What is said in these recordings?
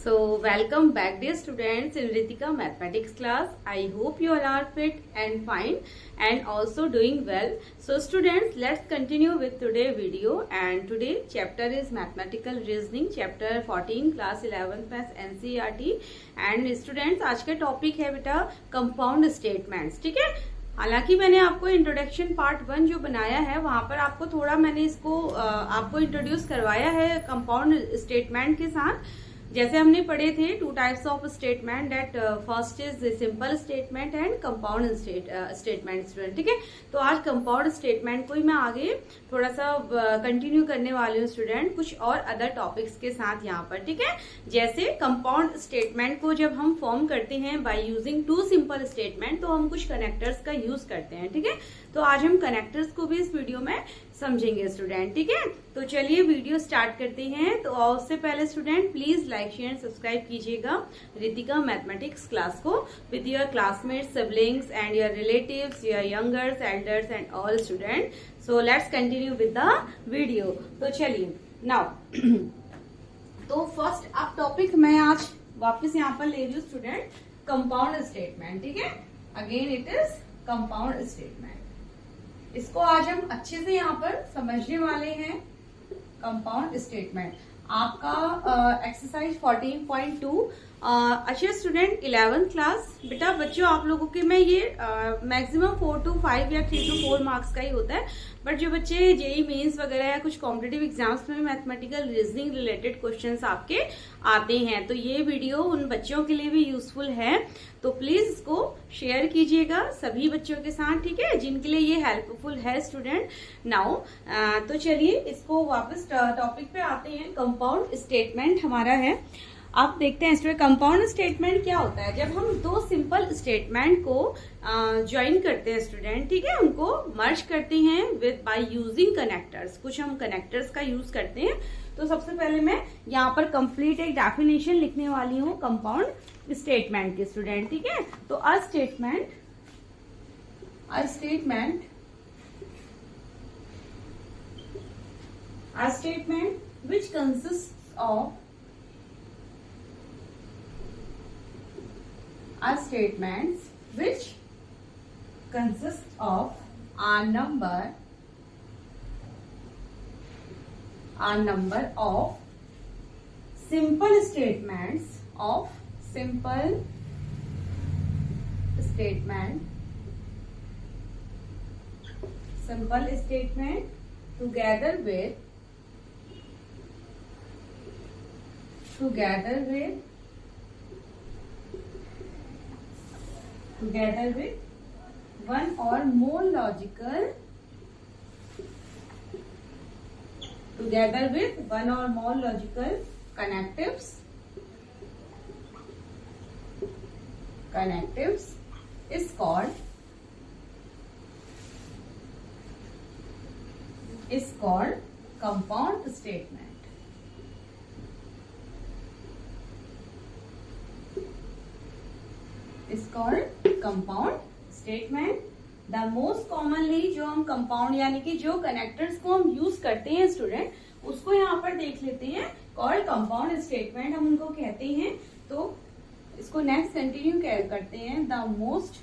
So welcome back dear students in Ritika mathematics class. I hope you all are fit and fine and also doing well. So students, let's continue with today video, and today chapter is mathematical reasoning chapter 14 class 11th maths NCERT. and students आज का topic है बेटा compound statements. ठीक है, हालांकि मैंने आपको introduction part 1 जो बनाया है वहां पर आपको थोड़ा मैंने इसको आपको इंट्रोड्यूस करवाया है कंपाउंड स्टेटमेंट के साथ. जैसे हमने पढ़े थे two types of statement, that first is simple statement and compound statement student. ठीक है, तो आज कंपाउंड स्टेटमेंट को ही मैं आगे थोड़ा सा कंटिन्यू करने वाली हूँ स्टूडेंट, कुछ और अदर टॉपिक्स के साथ यहाँ पर. ठीक है, जैसे कंपाउंड स्टेटमेंट को जब हम फॉर्म करते हैं by using two simple statement, तो हम कुछ कनेक्टर्स का यूज करते हैं. ठीक है, तो आज हम कनेक्टर्स को भी इस वीडियो में समझेंगे स्टूडेंट. ठीक है, तो चलिए वीडियो स्टार्ट करते हैं. तो उससे पहले student please like share subscribe कीजिएगा रितिका मैथमेटिक्स क्लास को with your classmates, siblings and your relatives, your youngers, elders and all student. So let's continue with the video. तो चलिए नाउ तो फर्स्ट अब टॉपिक मैं आज वापस यहाँ पर ले रही हूँ स्टूडेंट, कंपाउंड स्टेटमेंट. ठीक है, again it is compound statement. इसको आज हम अच्छे से यहाँ पर समझने वाले हैं. कंपाउंड स्टेटमेंट आपका एक्सरसाइज 14.2. अच्छा स्टूडेंट 11th क्लास बेटा बच्चों, आप लोगों के में ये मैक्सिमम 4 to 5 या 3 to 4 मार्क्स का ही होता है. बट जो बच्चे जेई मेंस वगैरह या कुछ कॉम्पिटिटिव एग्जाम्स में मैथमेटिकल रीजनिंग रिलेटेड क्वेश्चंस आपके आते हैं, तो ये वीडियो उन बच्चों के लिए भी यूजफुल है. तो प्लीज इसको शेयर कीजिएगा सभी बच्चों के साथ. ठीक है, जिनके लिए ये हेल्पफुल है स्टूडेंट. नाउ तो चलिए इसको वापस टॉपिक पे आते हैं. कंपाउंड स्टेटमेंट हमारा है. आप देखते हैं स्टूडेंट कंपाउंड स्टेटमेंट क्या होता है. जब हम दो सिंपल स्टेटमेंट को ज्वाइन करते हैं स्टूडेंट, ठीक है, उनको मर्ज करते हैं विद बाय यूजिंग कनेक्टर्स. कुछ हम कनेक्टर्स का यूज करते हैं. तो सबसे पहले मैं यहाँ पर कंप्लीट एक डेफिनेशन लिखने वाली हूँ कंपाउंड स्टेटमेंट की स्टूडेंट. ठीक है, तो a statement which consist of are statements which consist of a number of simple statements together with one or more logical connectives is called compound statement. is called compound statement. The most commonly जो हम compound यानी कि जो connectors को हम use करते हैं student, उसको यहाँ पर देख लेते हैं. कॉल्ड कंपाउंड स्टेटमेंट हम उनको कहते हैं. तो इसको नेक्स्ट कंटिन्यू करते हैं. The most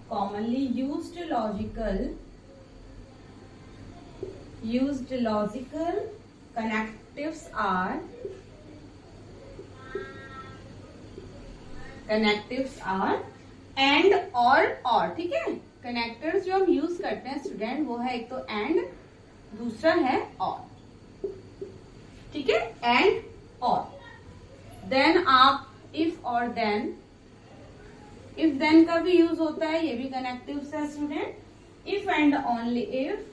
commonly used logical connectives are and or. ठीक है, कनेक्टर्स जो हम यूज करते हैं स्टूडेंट वो है एक तो एंड, दूसरा है और. ठीक है, एंड और. देन आप इफ और देन का भी यूज होता है, ये भी कनेक्टिव्स है student. If and only if.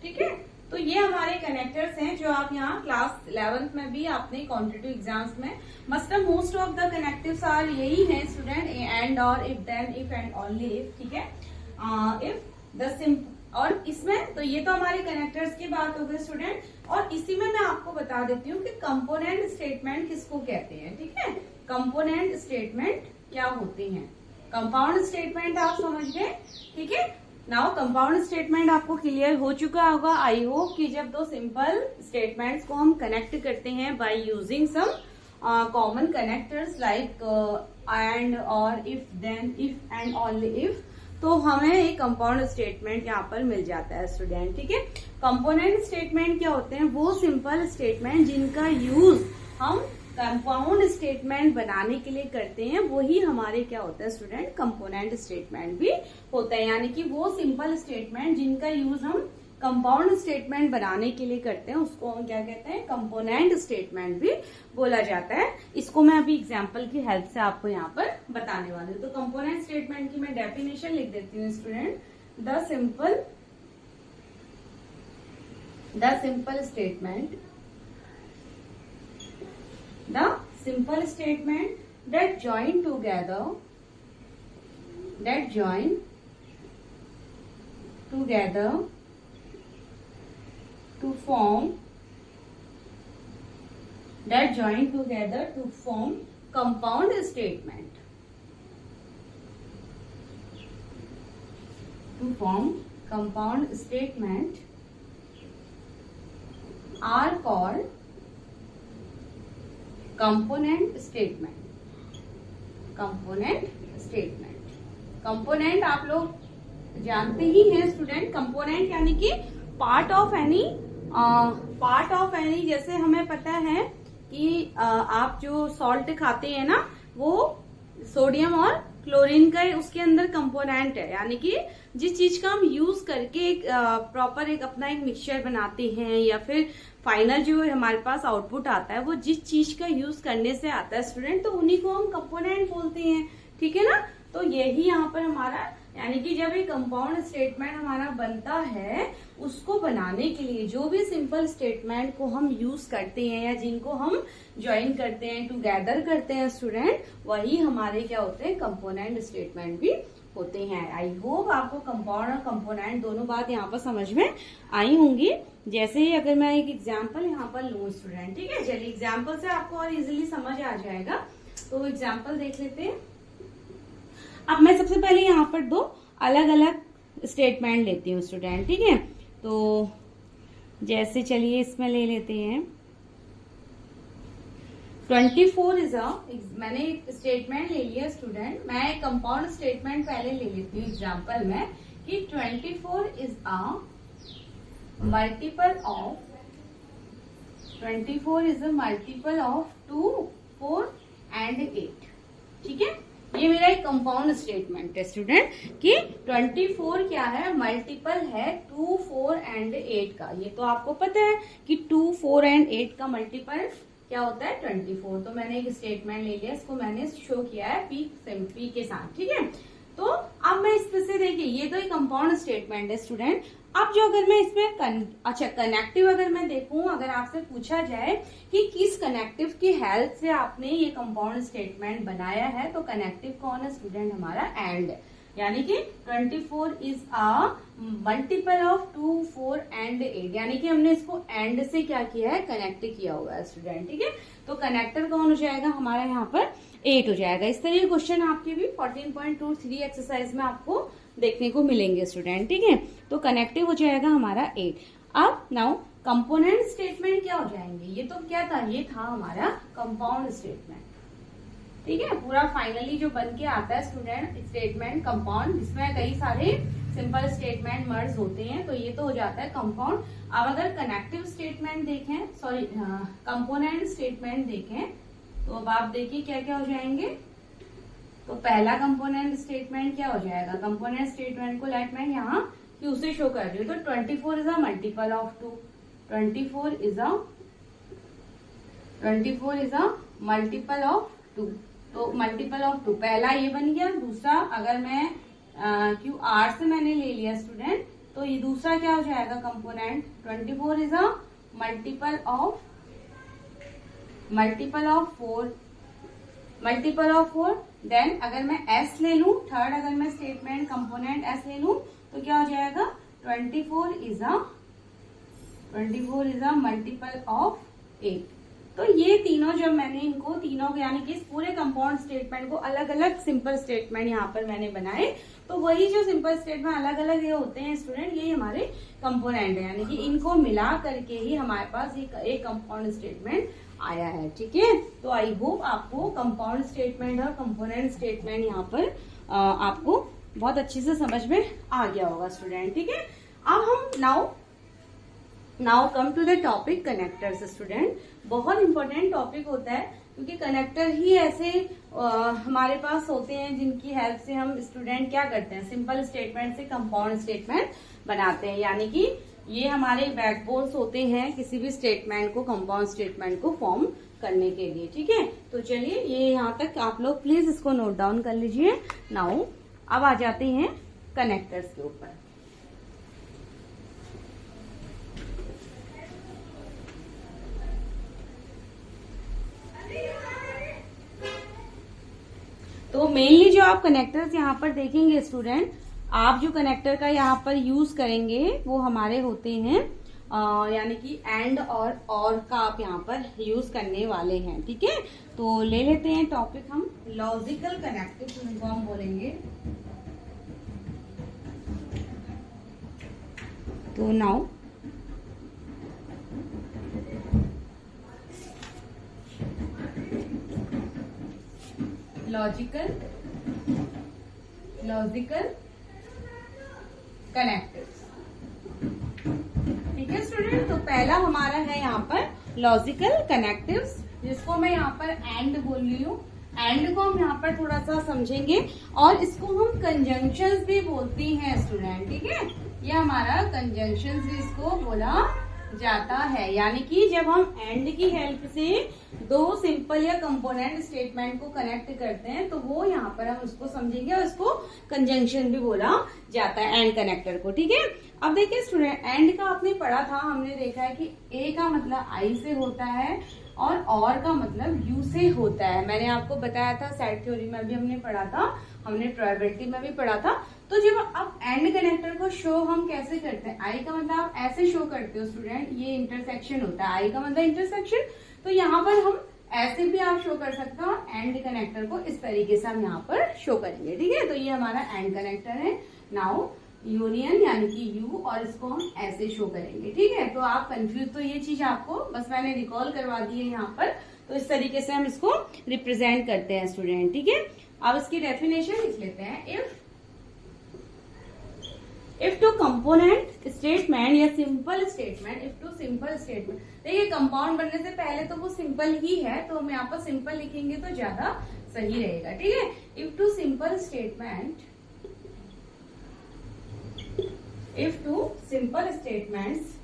ठीक है, तो ये हमारे कनेक्टर्स हैं जो आप यहाँ क्लास 11th में भी आपने कॉम्पिटिटिव एग्जाम्स में मतलब most of the connectives are यही हैं स्टूडेंट, एंड और, if then, if and only if. ठीक है, इफ द सिंपल और इसमें तो ये तो हमारे कनेक्टर्स की बात हो गई स्टूडेंट. और इसी में मैं आपको बता देती हूँ कि कंपोनेंट स्टेटमेंट किसको कहते हैं. ठीक है, कंपोनेंट स्टेटमेंट क्या होते हैं. कंपाउंड स्टेटमेंट आप समझ गए, ठीक है। नाउ कंपाउंड स्टेटमेंट आपको क्लियर हो चुका होगा आई होप कि जब दो सिंपल स्टेटमेंट्स को हम कनेक्ट करते हैं by using some common connectors like and, और, if, then, if and only if, तो हमें एक कंपाउंड स्टेटमेंट यहाँ पर मिल जाता है स्टूडेंट, ठीक है। कंपोनेंट स्टेटमेंट क्या होते हैं? वो सिंपल स्टेटमेंट जिनका यूज हम कंपाउंड स्टेटमेंट बनाने के लिए करते हैं, वही हमारे क्या होता है स्टूडेंट? कंपोनेंट स्टेटमेंट भी होता है। यानी कि वो सिंपल स्टेटमेंट जिनका यूज हम कंपाउंड स्टेटमेंट बनाने के लिए करते हैं उसको हम क्या कहते हैं? कंपोनेंट स्टेटमेंट भी बोला जाता है। इसको मैं अभी एग्जांपल की हेल्प से आपको यहाँ पर बताने वाली हूँ। तो कंपोनेंट स्टेटमेंट की मैं डेफिनेशन लिख देती हूँ student. The simple statement that join together to form compound statement. To form compound statement are called component statement. Component आप लोग जानते ही हैं स्टूडेंट। कंपोनेंट यानी कि पार्ट ऑफ एनी, जैसे हमें पता है कि आप जो सॉल्ट खाते हैं ना, वो सोडियम और क्लोरीन का उसके अंदर कंपोनेंट है। यानी कि जिस चीज का हम यूज करके एक प्रॉपर अपना एक मिक्सचर बनाते हैं या फिर फाइनल जो हमारे पास आउटपुट आता है वो जिस चीज का यूज करने से आता है स्टूडेंट, तो उन्हीं को हम कंपोनेंट बोलते हैं, ठीक है ना। तो यही यहाँ पर हमारा, यानी कि जब एक कंपाउंड स्टेटमेंट हमारा बनता है, उसको बनाने के लिए जो भी सिंपल स्टेटमेंट को हम यूज करते हैं या जिनको हम ज्वाइन करते हैं, टुगेदर करते हैं स्टूडेंट, वही हमारे क्या होते हैं? कंपोनेंट स्टेटमेंट भी होते हैं। आई होप आपको कंपाउंड और कंपोनेंट दोनों बात यहाँ पर समझ में आई होंगी। जैसे ही अगर मैं एक एग्जाम्पल यहाँ पर लूँ स्टूडेंट, ठीक है, चलिए एग्जाम्पल से आपको और इजिली समझ आ जाएगा। तो एग्जाम्पल देख लेते हैं। अब मैं सबसे पहले यहाँ पर दो अलग अलग स्टेटमेंट लेती हूँ स्टूडेंट, ठीक है। तो जैसे चलिए इसमें ले लेते हैं 24 इज अ, मैंने एक स्टेटमेंट ले लिया स्टूडेंट। मैं एक कंपाउंड स्टेटमेंट पहले ले लेती हूँ एग्जाम्पल में कि 24 is a multiple of 2, 4 and 8, ठीक है। ये मेरा एक कंपाउंड स्टेटमेंट है स्टूडेंट कि 24 क्या है? मल्टीपल है 2, 4 एंड 8 का। ये तो आपको पता है कि 2, 4 एंड 8 का मल्टीपल क्या होता है? 24। तो मैंने एक स्टेटमेंट ले लिया, इसको मैंने शो किया है पी के साथ, ठीक है। तो अब मैं इसमें से देखिए, ये तो एक कंपाउंड स्टेटमेंट है स्टूडेंट। अब जो अगर मैं इसमें कनेक्टिव अगर मैं देखूं, अगर आपसे पूछा जाए कि किस कनेक्टिव की हेल्प से आपने ये कंपाउंड स्टेटमेंट बनाया है, तो कनेक्टिव कौन है स्टूडेंट? हमारा एंड। यानी कि 24 is a multiple of 2, 4 and 8, यानी कि हमने इसको एंड से क्या किया है? कनेक्ट किया हुआ है स्टूडेंट, ठीक है। तो कनेक्टर कौन हो जाएगा हमारा? यहाँ पर 8 हो जाएगा। इस तरह के क्वेश्चन आपके भी 14.23 एक्सरसाइज में आपको देखने को मिलेंगे स्टूडेंट, ठीक है। तो कनेक्टिव हो जाएगा हमारा 8। अब नाउ कंपोनेंट स्टेटमेंट क्या हो जाएंगे? ये तो क्या था? ये था हमारा कंपाउंड स्टेटमेंट, ठीक है। पूरा फाइनली जो बन के आता है स्टूडेंट स्टेटमेंट कंपाउंड, जिसमें कई सारे सिंपल स्टेटमेंट मर्ज होते हैं, तो ये तो हो जाता है कंपाउंड। अब अगर कनेक्टिव स्टेटमेंट देखें, सॉरी कंपोनेंट स्टेटमेंट देखें, तो अब आप देखिए क्या क्या हो जाएंगे। तो पहला कंपोनेंट स्टेटमेंट क्या हो जाएगा? कंपोनेंट स्टेटमेंट को लेट मैं यहाँ क्यू से शो कर रही हूँ। तो 24 is a multiple of 2, 24 is a multiple of 2। तो मल्टीपल ऑफ 2 पहला ये बन गया। दूसरा अगर मैं क्यू आर से मैंने ले लिया स्टूडेंट, तो ये दूसरा क्या हो जाएगा component? 24 is a multiple of 4। Then अगर मैं एस ले लूं, थर्ड अगर मैं स्टेटमेंट कंपोनेंट एस ले लूं, तो क्या हो जाएगा? 24 इज अ मल्टीपल ऑफ 8। तो ये तीनों जब मैंने इनको तीनों यानी कि इस पूरे कंपाउंड स्टेटमेंट को अलग अलग सिंपल स्टेटमेंट यहाँ पर मैंने बनाए, तो वही जो सिंपल स्टेटमेंट अलग अलग ये होते हैं स्टूडेंट, ये हमारे कंपोनेंट है, यानी कि इनको मिला करके ही हमारे पास एक कंपाउंड स्टेटमेंट आया है। ठीक है, तो आई होप आपको कंपाउंड स्टेटमेंट और कंपोनेंट स्टेटमेंट यहाँ पर आपको बहुत अच्छे से समझ में आ गया होगा स्टूडेंट। ठीक है, अब हम now come to the topic connectors student. बहुत इंपॉर्टेंट टॉपिक होता है, क्योंकि कनेक्टर ही ऐसे हमारे पास होते हैं जिनकी हेल्प से हम स्टूडेंट क्या करते हैं, सिंपल स्टेटमेंट से कंपाउंड स्टेटमेंट बनाते हैं, यानी कि ये हमारे बैकबोन्स होते हैं किसी भी स्टेटमेंट को, कंपाउंड स्टेटमेंट को फॉर्म करने के लिए। ठीक है, तो चलिए ये यहाँ तक आप लोग प्लीज इसको नोट डाउन कर लीजिए। नाउ अब आ जाते हैं कनेक्टर्स के ऊपर। तो मेनली जो आप कनेक्टर्स यहाँ पर देखेंगे स्टूडेंट, आप जो कनेक्टर का यहाँ पर यूज करेंगे वो हमारे होते हैं यानी कि एंड और का आप यहाँ पर यूज करने वाले हैं। ठीक है, तो ले लेते हैं टॉपिक हम लॉजिकल कनेक्टिव, जिनको हम बोलेंगे। तो नाउ लॉजिकल कनेक्टिव्स। ठीक है स्टूडेंट, तो पहला हमारा है यहाँ पर लॉजिकल कनेक्टिव्स, जिसको मैं यहाँ पर एंड बोल रही हूँ। एंड को हम यहाँ पर थोड़ा सा समझेंगे, और इसको हम कंजंक्शंस भी बोलते हैं स्टूडेंट। ठीक है, ये हमारा कंजंक्शंस भी इसको बोला जाता है, यानी कि जब हम एंड की हेल्प से दो सिंपल या कंपोनेंट स्टेटमेंट को कनेक्ट करते हैं, तो वो यहाँ पर हम उसको समझेंगे, और इसको कंजंक्शन भी बोला जाता है एंड कनेक्टर को। ठीक है, अब देखिए स्टूडेंट, एंड का आपने पढ़ा था, हमने देखा है कि ए का मतलब आई से होता है और का मतलब यू से होता है। मैंने आपको बताया था, सेट थ्योरी में भी हमने पढ़ा था, हमने प्रोबेबिलिटी में भी पढ़ा था। तो जब आप एंड कनेक्टर को शो हम कैसे करते हैं, आई का मतलब आप ऐसे शो करते हो स्टूडेंट, ये इंटरसेक्शन होता है, आई का मतलब इंटरसेक्शन, तो यहाँ पर हम ऐसे भी आप शो कर सकते हो, एंड कनेक्टर को इस तरीके से हम यहाँ पर शो करेंगे। ठीक है, तो ये हमारा एंड कनेक्टर है। नाउ यूनियन यानी कि यू, और इसको हम ऐसे शो करेंगे। ठीक है, तो आप कंफ्यूज, तो ये चीज आपको बस मैंने रिकॉल करवा दी है यहाँ पर, तो इस तरीके से हम इसको रिप्रेजेंट करते हैं स्टूडेंट। ठीक है, अब इसकी डेफिनेशन लिख लेते हैं। इफ टू कंपोनेंट स्टेटमेंट या simple statement, if two simple statement, देखिए कंपाउंड बनने से पहले तो वो सिंपल ही है, तो हम यहाँ पर सिंपल लिखेंगे तो ज्यादा सही रहेगा। ठीक है, if two simple statement, if two simple statements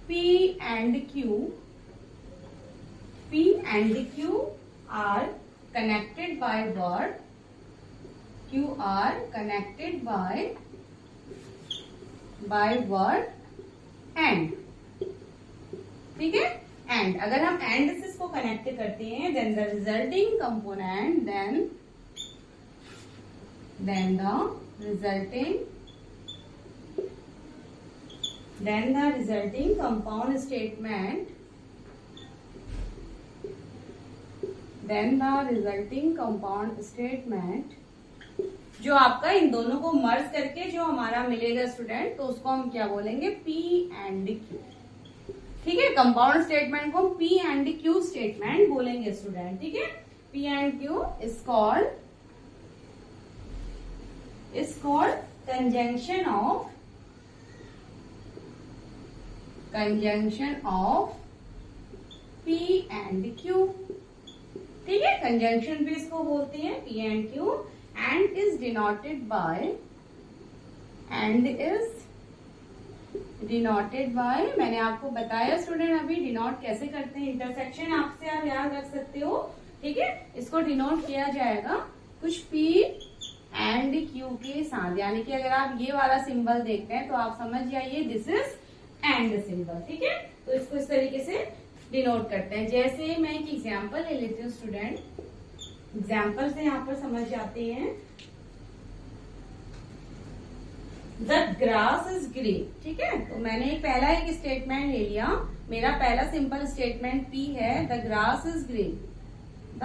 P and Q are connected by word, Q are connected by word and, ठीक है, and अगर हम and से इसको कनेक्ट करते हैं, then the resulting component, then the resulting compound statement, जो आपका इन दोनों को मर्ज करके जो हमारा मिलेगा स्टूडेंट, तो उसको हम क्या बोलेंगे, P and Q। ठीक है, कंपाउंड स्टेटमेंट को हम P and Q स्टेटमेंट बोलेंगे स्टूडेंट। ठीक है, P and Q is called conjunction of P and Q। ठीक है, कंजंक्शन भी इसको बोलते हैं P and Q, and is denoted by, मैंने आपको बताया स्टूडेंट अभी डिनोट कैसे करते हैं, इंटरसेक्शन आपसे आप याद रख सकते हो। ठीक है, इसको डिनोट किया जाएगा कुछ P and Q के साथ, यानी कि अगर आप ये वाला सिंबल देखते हैं तो आप समझ जाइए दिस इज एंड सिंबल। ठीक है, तो इसको इस तरीके से डिनोट करते हैं। जैसे मैं एक एग्जांपल ले लेती हूँ स्टूडेंट, एग्जांपल से यहाँ पर समझ जाते हैं। The grass is green. ठीक है, तो मैंने पहला एक स्टेटमेंट ले लिया, मेरा पहला सिंपल स्टेटमेंट P है, the grass is green, the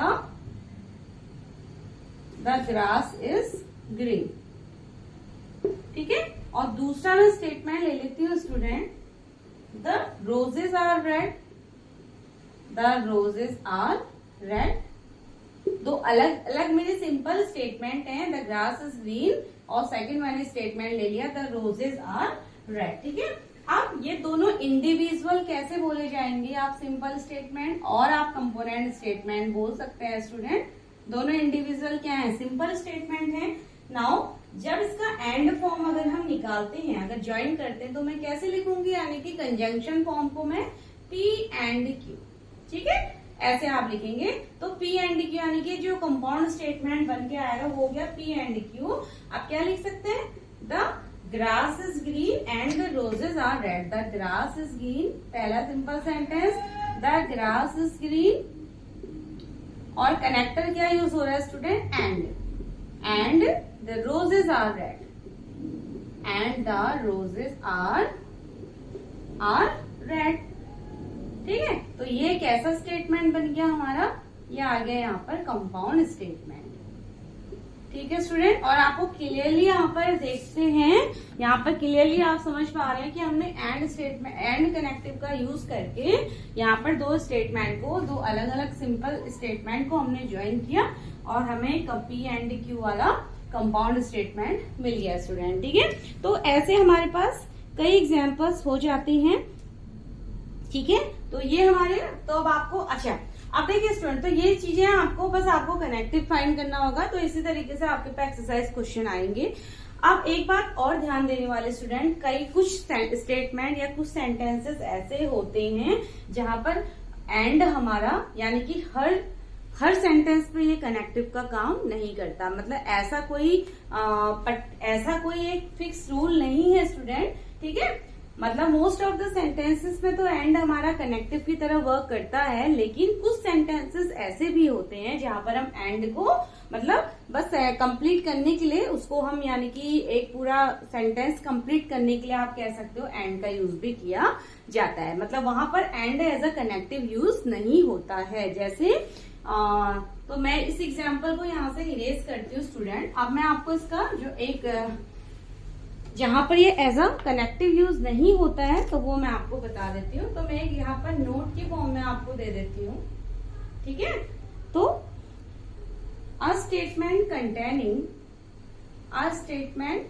grass is green, ठीक है। और दूसरा मैं स्टेटमेंट ले लेती हूँ student, the roses are red, the roses are red. दो अलग अलग मेरे सिंपल स्टेटमेंट हैं, द ग्रास इज ग्रीन और सेकंड मैंने स्टेटमेंट ले लिया द रोजेज आर रेड, ठीक है। अब ये दोनों इंडिविजुअल कैसे बोले जाएंगे, आप सिंपल स्टेटमेंट और आप कंपोनेंट स्टेटमेंट बोल सकते हैं स्टूडेंट। दोनों इंडिविजुअल क्या है, सिंपल स्टेटमेंट है। नाउ जब इसका एंड फॉर्म अगर हम निकालते हैं, अगर ज्वाइन करते हैं तो मैं कैसे लिखूंगी, यानी कि कंजंक्शन फॉर्म को मैं P एंड Q, ठीक है, ऐसे आप लिखेंगे। तो P एंड Q यानी कि जो कंपाउंड स्टेटमेंट बन के आएगा वो गया P एंड Q। आप क्या लिख सकते हैं, the grass is green and the roses are red. The grass is green, पहला simple sentence, the grass is green, और कनेक्टर क्या यूज हो रहा है student, and the roses are red, and the roses are red, ठीक है। तो ये एक ऐसा स्टेटमेंट बन गया हमारा, ये आ गया यहाँ पर कंपाउंड स्टेटमेंट, ठीक है स्टूडेंट। और आपको क्लियरली यहाँ पर देखते हैं, यहाँ पर क्लियरली आप समझ पा रहे हैं कि हमने एंड स्टेटमेंट, एंड कनेक्टिव का यूज करके यहाँ पर दो स्टेटमेंट को, दो अलग अलग सिंपल स्टेटमेंट को हमने ज्वाइन किया और हमें P एंड Q वाला कंपाउंड स्टेटमेंट मिल गया स्टूडेंट, ठीक है। तो ऐसे हमारे पास कई एग्जाम्पल्स हो जाते हैं, ठीक है। तो ये हमारे, तो अब आपको, अच्छा अब देखिए स्टूडेंट, तो ये चीजें आपको बस आपको कनेक्टिव फाइंड करना होगा। तो इसी तरीके से आपके पास एक्सरसाइज क्वेश्चन आएंगे। अब एक बात और ध्यान देने वाले स्टूडेंट, कई कुछ स्टेटमेंट या कुछ सेंटेंसेस ऐसे होते हैं जहां पर एंड हमारा, यानी कि हर सेंटेंस पे ये कनेक्टिव का काम नहीं करता। मतलब ऐसा कोई एक फिक्स रूल नहीं है स्टूडेंट, ठीक है। मतलब मोस्ट ऑफ द सेंटेंसेस में तो एंड हमारा कनेक्टिव की तरह वर्क करता है, लेकिन कुछ सेंटेंसेस ऐसे भी होते हैं जहां पर हम एंड को, मतलब बस कंप्लीट करने के लिए उसको हम, यानी कि एक पूरा सेंटेंस कंप्लीट करने के लिए आप कह सकते हो एंड का यूज भी किया जाता है। मतलब वहां पर and as a connective use नहीं होता है। जैसे तो मैं इस एग्जाम्पल को यहाँ से इरेज करती हूँ स्टूडेंट। अब मैं आपको इसका जो एक जहां पर ये एज अ कनेक्टिव यूज नहीं होता है तो वो मैं आपको बता देती हूँ। तो मैं यहाँ पर नोट के फॉर्म में आपको दे देती हूँ, ठीक है। तो a statement containing, a statement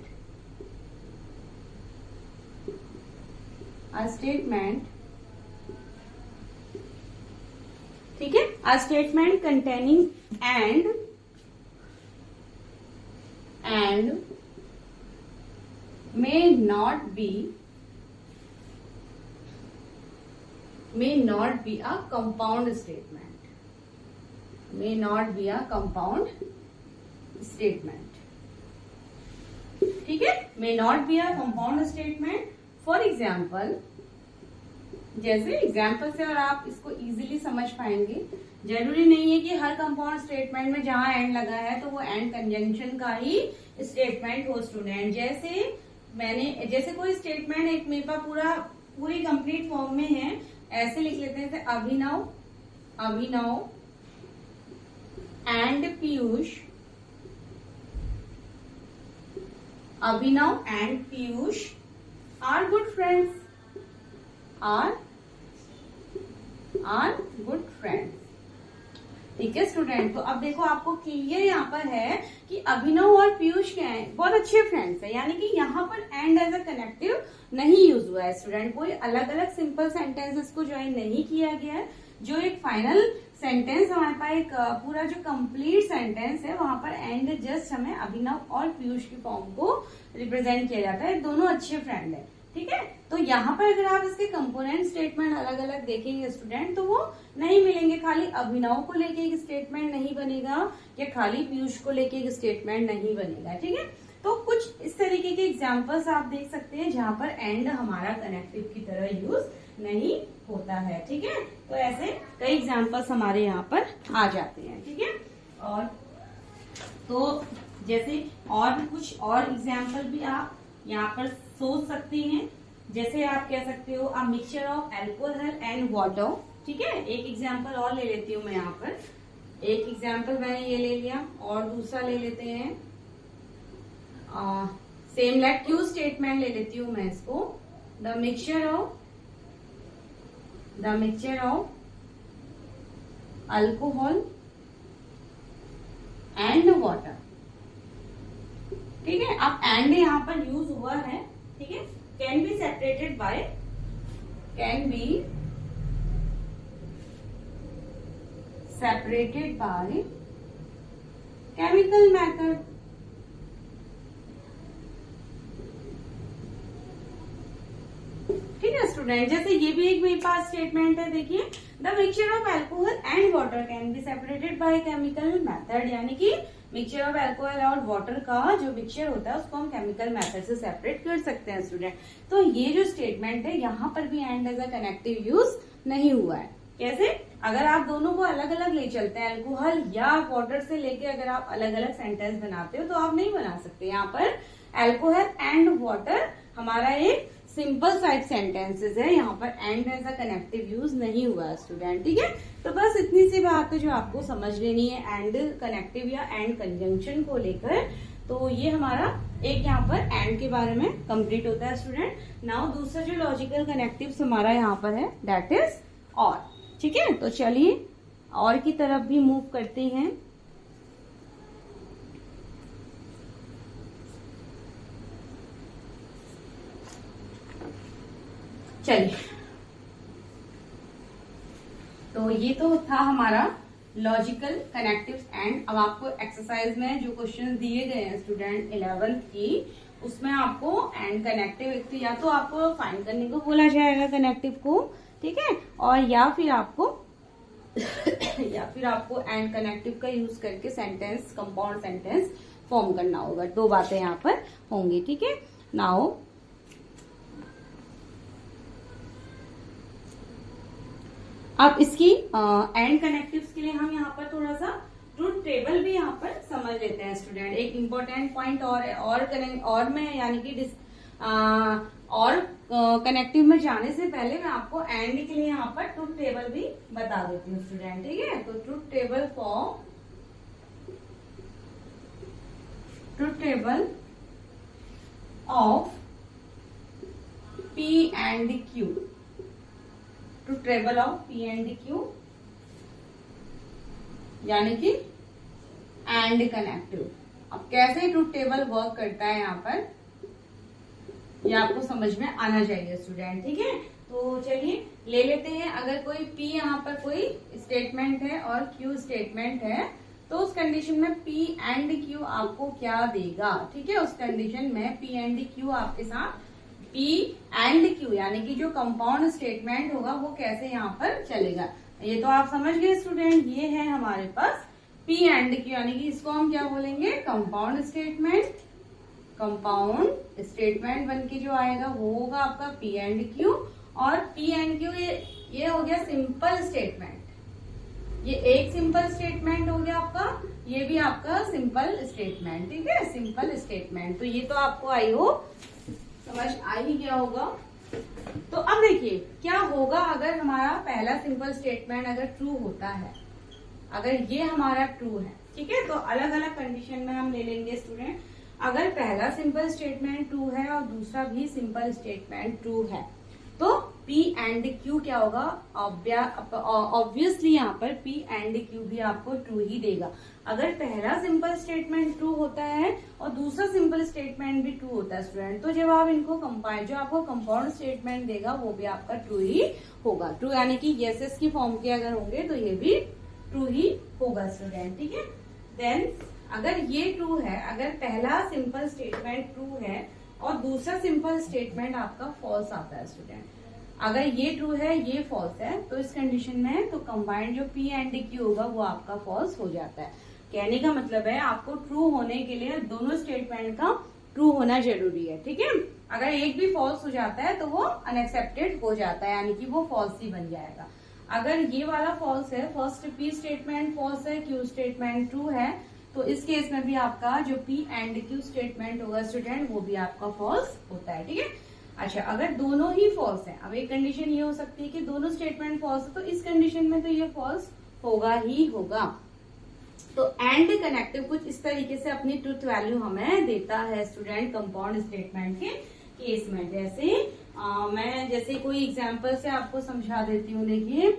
ठीक है, a statement containing and may not be a compound statement, may not be a compound statement, ठीक है। may not be a compound statement, for example, जैसे एग्जाम्पल से और आप इसको इजीली समझ पाएंगे। जरूरी नहीं है कि हर कंपाउंड स्टेटमेंट में जहां एंड लगा है तो वो एंड कंजंक्शन का ही स्टेटमेंट हो स्टूडेंट। जैसे कोई स्टेटमेंट एक मेरे पास पूरी कंप्लीट फॉर्म में है, ऐसे लिख लेते हैं, Abhinav and Piyush are good friends, ठीक है स्टूडेंट। तो अब देखो आपको क्लियर यहाँ पर है कि अभिनव और पीयूष क्या है, बहुत अच्छे फ्रेंड्स है। यानी कि यहाँ पर एंड एज अ कनेक्टिव नहीं यूज हुआ है स्टूडेंट, कोई अलग अलग सिंपल सेंटेंसेस को ज्वाइन नहीं किया गया है। जो एक फाइनल सेंटेंस हमारे पास, एक पूरा जो कंप्लीट सेंटेंस है, वहां पर एंड जस्ट हमें अभिनव और पीयूष की फॉर्म को रिप्रेजेंट किया जाता है। दोनों अच्छे फ्रेंड है, ठीक है। तो यहाँ पर अगर आप इसके कंपोनेंट स्टेटमेंट अलग अलग देखेंगे स्टूडेंट तो वो नहीं मिलेंगे। खाली अभिनव को लेके एक स्टेटमेंट नहीं बनेगा या खाली पीयूष को लेके एक स्टेटमेंट नहीं बनेगा, ठीक है। तो कुछ इस तरीके के एग्जाम्पल्स आप देख सकते हैं जहां पर एंड हमारा कनेक्टिव की तरह यूज नहीं होता है, ठीक है। तो ऐसे कई एग्जाम्पल्स हमारे यहाँ पर आ जाते हैं, ठीक है। और तो जैसे और भी कुछ और एग्जाम्पल भी आप यहाँ पर सोच सकते हैं, जैसे आप कह सकते हो a mixture of alcohol and water. ठीक है, एक एग्जाम्पल और ले लेती हूँ मैं यहाँ पर। एक एग्जाम्पल मैंने ये ले लिया और दूसरा ले लेते हैं सेम लाइक क्यू स्टेटमेंट ले लेती हूँ मैं इसको। The mixture of alcohol and water. ठीक है, अब एंड यहाँ पर यूज हुआ है। ठीक है, can be separated by chemical method. ठीक है स्टूडेंट, जैसे ये भी एक मेरे पास स्टेटमेंट है। देखिए, the mixture of alcohol and water can be separated by chemical method, यानी कि मिक्सचर ऑफ अल्कोहल और वाटर का जो मिक्सचर होता है उसको हम केमिकल मेथड से सेपरेट कर सकते हैं स्टूडेंट। तो ये जो स्टेटमेंट है यहाँ पर भी and as a connective use नहीं हुआ है। कैसे? अगर आप दोनों को अलग अलग ले चलते हैं, अल्कोहल या वाटर से लेके अगर आप अलग अलग सेंटेंस बनाते हो तो आप नहीं बना सकते। यहाँ पर अल्कोहल एंड वाटर हमारा एक सिंपल टाइप सेंटेंसेस है, यहाँ पर and as a connective use नहीं हुआ है स्टूडेंट। ठीक है, तो बस इतनी सी बात है जो आपको समझ लेनी है एंड कनेक्टिव या एंड कंजंक्शन को लेकर। तो ये हमारा एक यहाँ पर एंड के बारे में कंप्लीट होता है स्टूडेंट। नाउ दूसरा जो लॉजिकल कनेक्टिव्स हमारा यहाँ पर है दैट इज और। ठीक है, तो चलिए और की तरफ भी मूव करते हैं। चलिए, तो ये तो था हमारा लॉजिकल कनेक्टिव्स एंड। अब आपको एक्सरसाइज में जो क्वेश्चन दिए गए हैं स्टूडेंट 11th की, उसमें आपको एंड कनेक्टिव एक तो या तो आपको फाइंड करने को बोला जाएगा कनेक्टिव को। ठीक है, और या फिर आपको एंड कनेक्टिव का यूज करके सेंटेंस, कंपाउंड सेंटेंस फॉर्म करना होगा। दो बातें यहाँ पर होंगी। ठीक है, नाउ अब इसकी एंड कनेक्टिव्स के लिए हम यहाँ पर थोड़ा सा ट्रूथ टेबल भी यहाँ पर समझ लेते हैं स्टूडेंट। एक इम्पोर्टेंट पॉइंट और मैं यानी कि कनेक्टिव में जाने से पहले मैं आपको एंड के लिए यहाँ पर ट्रूथ टेबल भी बता देती हूँ स्टूडेंट। ठीक है, तो truth table of P and Q, truth table of P and Q यानी कि एंड कनेक्टिव। अब कैसे ट्रूथ टेबल वर्क करता है यहाँ पर ये आपको समझ में आना चाहिए स्टूडेंट। ठीक है, तो चलिए ले लेते हैं। अगर कोई P यहाँ पर कोई स्टेटमेंट है और Q स्टेटमेंट है तो उस कंडीशन में P एंड Q आपको क्या देगा। ठीक है, उस कंडीशन में P एंड Q आपके साथ P एंड Q यानी कि जो कंपाउंड स्टेटमेंट होगा वो कैसे यहाँ पर चलेगा, ये तो आप समझ गए स्टूडेंट। ये है हमारे पास P एंड Q यानी कि इसको हम क्या बोलेंगे, कंपाउंड स्टेटमेंट। कंपाउंड स्टेटमेंट बन के जो आएगा वो होगा आपका P एंड Q। और P एंड Q ये हो गया सिंपल स्टेटमेंट। ये एक सिंपल स्टेटमेंट हो गया आपका, ये भी आपका सिंपल स्टेटमेंट। ठीक है, सिंपल स्टेटमेंट। तो ये तो आपको आई हो समझ आ ही गया होगा। तो अब देखिए क्या होगा अगर हमारा पहला सिंपल स्टेटमेंट अगर ट्रू होता है, अगर ये हमारा ट्रू है। ठीक है, तो अलग अलग कंडीशन में हम ले लेंगे स्टूडेंट। अगर पहला सिंपल स्टेटमेंट ट्रू है और दूसरा भी सिंपल स्टेटमेंट ट्रू है तो P एंड Q क्या होगा, ऑब्वियसली यहाँ पर P एंड Q भी आपको ट्रू ही देगा। अगर पहला सिंपल स्टेटमेंट ट्रू होता है और दूसरा सिंपल स्टेटमेंट भी ट्रू होता है स्टूडेंट, तो जब आप इनको कंपाउंड, जो आपको कंपाउंड स्टेटमेंट देगा वो भी आपका ट्रू ही होगा। ट्रू यानी कि यस की फॉर्म के अगर होंगे तो ये भी ट्रू ही होगा स्टूडेंट। ठीक है, देन अगर ये ट्रू है, अगर पहला सिंपल स्टेटमेंट ट्रू है और दूसरा सिंपल स्टेटमेंट आपका फॉल्स आता है स्टूडेंट, अगर ये ट्रू है ये फॉल्स है, तो इस कंडीशन में तो कंबाइंड जो P एंड Q होगा वो आपका फॉल्स हो जाता है। कहने का मतलब है आपको ट्रू होने के लिए दोनों स्टेटमेंट का ट्रू होना जरूरी है। ठीक है, अगर एक भी फॉल्स हो जाता है तो वो अनएक्सेप्टेड हो जाता है, यानी कि वो फॉल्स ही बन जाएगा। अगर ये वाला फॉल्स है, फर्स्ट P स्टेटमेंट फॉल्स है, Q स्टेटमेंट ट्रू है, तो इस केस में भी आपका जो P एंड Q स्टेटमेंट होगा स्टूडेंट वो भी आपका फॉल्स होता है। ठीक है, अच्छा, अगर दोनों ही फॉल्स है, अब एक कंडीशन ये हो सकती है कि दोनों स्टेटमेंट फॉल्स है, तो इस कंडीशन में तो ये फॉल्स होगा ही होगा। तो एंड कनेक्टिव कुछ इस तरीके से अपनी ट्रूथ वैल्यू हमें देता है स्टूडेंट कंपाउंड स्टेटमेंट के केस में। जैसे मैं जैसे कोई एग्जांपल से आपको समझा देती हूँ। देखिए,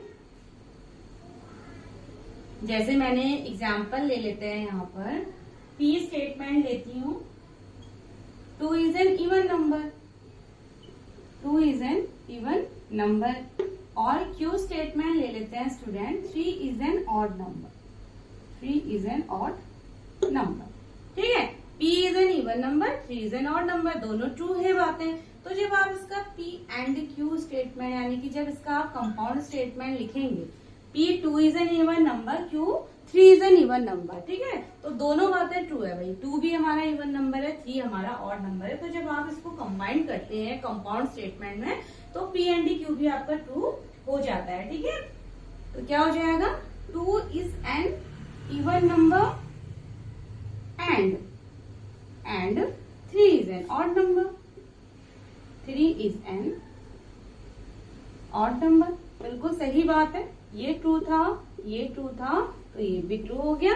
जैसे मैंने एग्जांपल ले लेते हैं यहाँ पर, P स्टेटमेंट लेती हूँ, 2 is an even number, 2 is an even number. और Q स्टेटमेंट ले लेते हैं student, 3 is an odd number, 3 is an odd number. ठीक है, P is an even number, 3 is an odd number, दोनों ट्रू है बातें। तो जब आप इसका P एंड Q स्टेटमेंट यानी कि जब इसका आप कंपाउंड स्टेटमेंट लिखेंगे, P 2 is an even number, Q 3 is an even number. ठीक है, तो दोनों बातें ट्रू है भाई, 2 भी हमारा इवन नंबर है, 3 हमारा ऑड नंबर है। तो जब आप इसको कंबाइन करते हैं कंपाउंड स्टेटमेंट में, तो P एंड Q भी आपका ट्रू हो जाता है। ठीक है, तो क्या हो जाएगा, 2 is an even number and 3 is an odd number, 3 is an odd number। बिल्कुल सही बात है, ये ट्रू था, ये ट्रू था, तो ये भी ट्रू हो गया।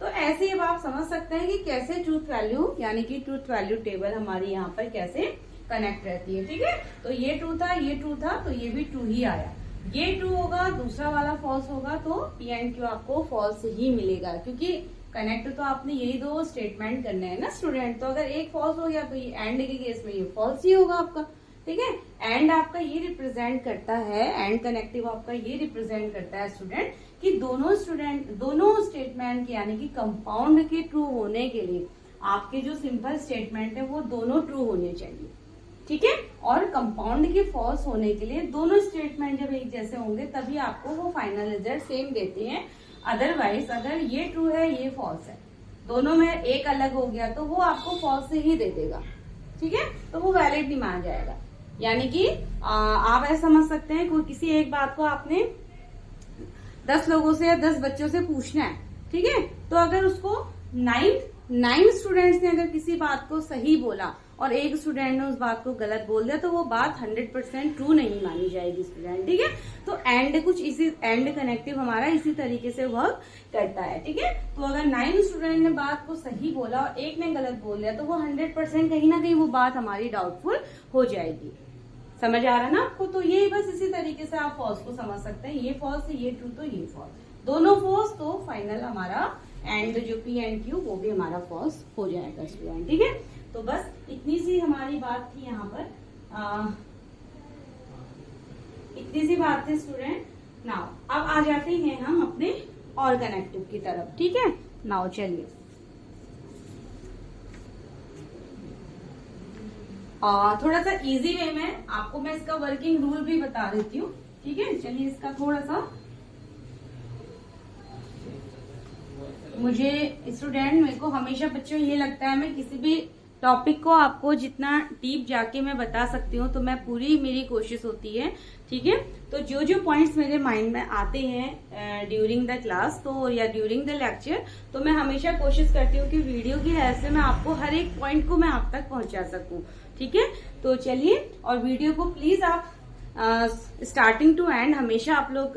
तो ऐसे अब आप समझ सकते हैं कि कैसे ट्रूथ वैल्यू यानी कि ट्रूथ वैल्यू टेबल हमारी यहाँ पर कैसे कनेक्ट रहती है। ठीक है, तो ये ट्रू था, ये ट्रू था, तो ये भी ट्रू ही आया। ये ट्रू होगा, दूसरा वाला फॉल्स होगा, तो P एंड Q आपको फॉल्स ही मिलेगा, क्योंकि कनेक्ट तो आपने यही दो स्टेटमेंट करने हैं ना स्टूडेंट। तो अगर एक फॉल्स हो गया तो ये एंड के केस में ये फॉल्स ही होगा आपका। ठीक है, एंड आपका ये रिप्रेजेंट करता है, एंड कनेक्टिव आपका ये रिप्रेजेंट करता है स्टूडेंट कि दोनों स्टेटमेंट यानी कि कंपाउंड के ट्रू होने के लिए आपके जो सिंपल स्टेटमेंट है वो दोनों ट्रू होने चाहिए। ठीक है, और कंपाउंड के फॉल्स होने के लिए दोनों स्टेटमेंट जब एक जैसे होंगे तभी आपको वो फाइनल रिजल्ट सेम देते हैं। अदरवाइज अगर ये ट्रू है ये फॉल्स है, दोनों में एक अलग हो गया तो वो आपको फॉल्स से ही दे देगा। ठीक है, तो वो वैलिड नहीं माना जाएगा। यानी कि आप ऐसा समझ सकते हैं कोई किसी एक बात को आपने 10 लोगों से या 10 बच्चों से पूछना है। ठीक है, तो अगर उसको 9 स्टूडेंट्स ने अगर किसी बात को सही बोला और एक स्टूडेंट ने उस बात को गलत बोल दिया तो वो बात 100% ट्रू नहीं मानी जाएगी स्टूडेंट। ठीक है, तो एंड कुछ इसी एंड कनेक्टिव हमारा इसी तरीके से वर्क करता है। ठीक है, तो अगर 9 स्टूडेंट ने बात को सही बोला और एक ने गलत बोल दिया तो वो 100% कहीं ना कहीं वो बात हमारी डाउटफुल हो जाएगी। समझ आ रहा है ना आपको? तो ये बस इसी तरीके से आप फॉल्स को समझ सकते हैं, ये फॉल्स है, ये ट्रू, तो ये फॉल्स, दोनों फॉल्स, तो फाइनल हमारा एंड जो P एंड Q वो भी हमारा फॉल्स हो जाएगा स्टूडेंट। ठीक है, तो बस इतनी सी हमारी बात थी यहाँ पर, इतनी सी बात थी स्टूडेंट। नाउ अब आ जाते हैं हम अपने और कनेक्टिव की तरफ। ठीक है, नाउ चलिए थोड़ा सा इजी वे में आपको मैं इसका वर्किंग रूल भी बता देती हूँ। ठीक है, चलिए इसका थोड़ा सा, मुझे स्टूडेंट मेरे को हमेशा बच्चों ये लगता है मैं किसी भी टॉपिक को आपको जितना डीप जाके मैं बता सकती हूँ तो मैं पूरी मेरी कोशिश होती है। ठीक है, तो जो जो पॉइंट्स मेरे माइंड में आते हैं ड्यूरिंग द क्लास तो या ड्यूरिंग द लेक्चर, तो मैं हमेशा कोशिश करती हूँ कि वीडियो की हेल्प से मैं आपको हर एक पॉइंट को मैं आप तक पहुंचा सकूं। ठीक है, तो चलिए, और वीडियो को प्लीज आप स्टार्टिंग टू एंड हमेशा आप लोग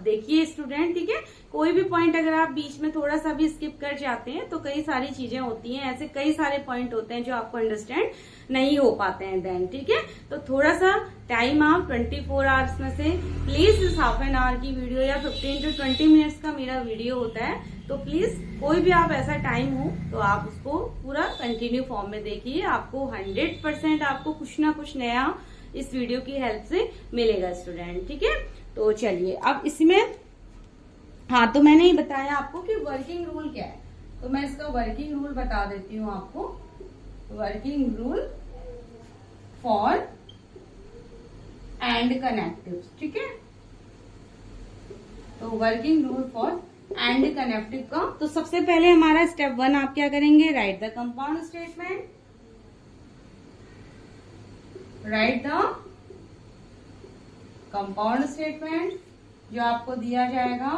देखिए स्टूडेंट। ठीक है, कोई भी पॉइंट अगर आप बीच में थोड़ा सा भी स्किप कर जाते हैं तो कई सारी चीजें होती हैं, ऐसे कई सारे पॉइंट होते हैं जो आपको अंडरस्टैंड नहीं हो पाते हैं देन। ठीक है, तो थोड़ा सा टाइम आप 24 आवर्स में से प्लीज इस हाफ एन आवर की वीडियो या 15 to 20 मिनट्स का मेरा वीडियो होता है, तो प्लीज कोई भी आप ऐसा टाइम हो तो आप उसको पूरा कंटिन्यू फॉर्म में देखिए। आपको 100% आपको कुछ ना कुछ नया इस वीडियो की हेल्प से मिलेगा स्टूडेंट। ठीक है, तो चलिए अब इसमें, हाँ, तो मैंने ही बताया आपको कि वर्किंग रूल क्या है, तो मैं इसका वर्किंग रूल बता देती हूँ आपको। Working rule for and connective. ठीक है, तो working rule for and connective का, तो सबसे पहले हमारा स्टेप 1 आप क्या करेंगे, right the compound statement, right the compound statement जो आपको दिया जाएगा।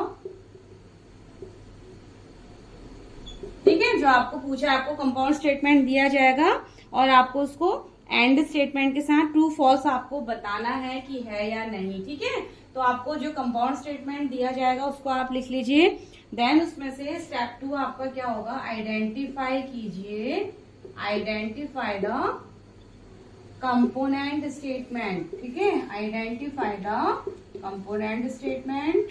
ठीक है, जो आपको पूछा, आपको कंपाउंड स्टेटमेंट दिया जाएगा और आपको उसको एंड स्टेटमेंट के साथ ट्रू फॉल्स आपको बताना है कि है या नहीं, ठीक है। तो आपको जो कंपाउंड स्टेटमेंट दिया जाएगा उसको आप लिख लीजिए। देन उसमें से स्टेप 2 आपका क्या होगा, आइडेंटिफाई कीजिए, आइडेंटिफाई द कंपोनेंट स्टेटमेंट, ठीक है, आइडेंटिफाई द कंपोनेंट स्टेटमेंट।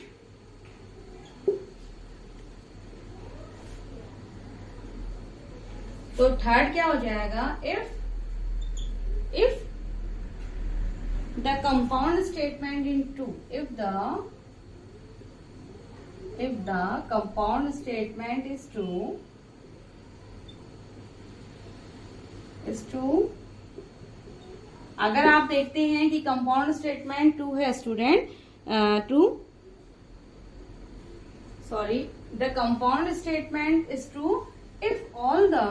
तो थर्ड क्या हो जाएगा, if the compound statement in true, if the compound statement is true, अगर आप देखते हैं कि कंपाउंड स्टेटमेंट ट्रू है student, the compound statement is true if all the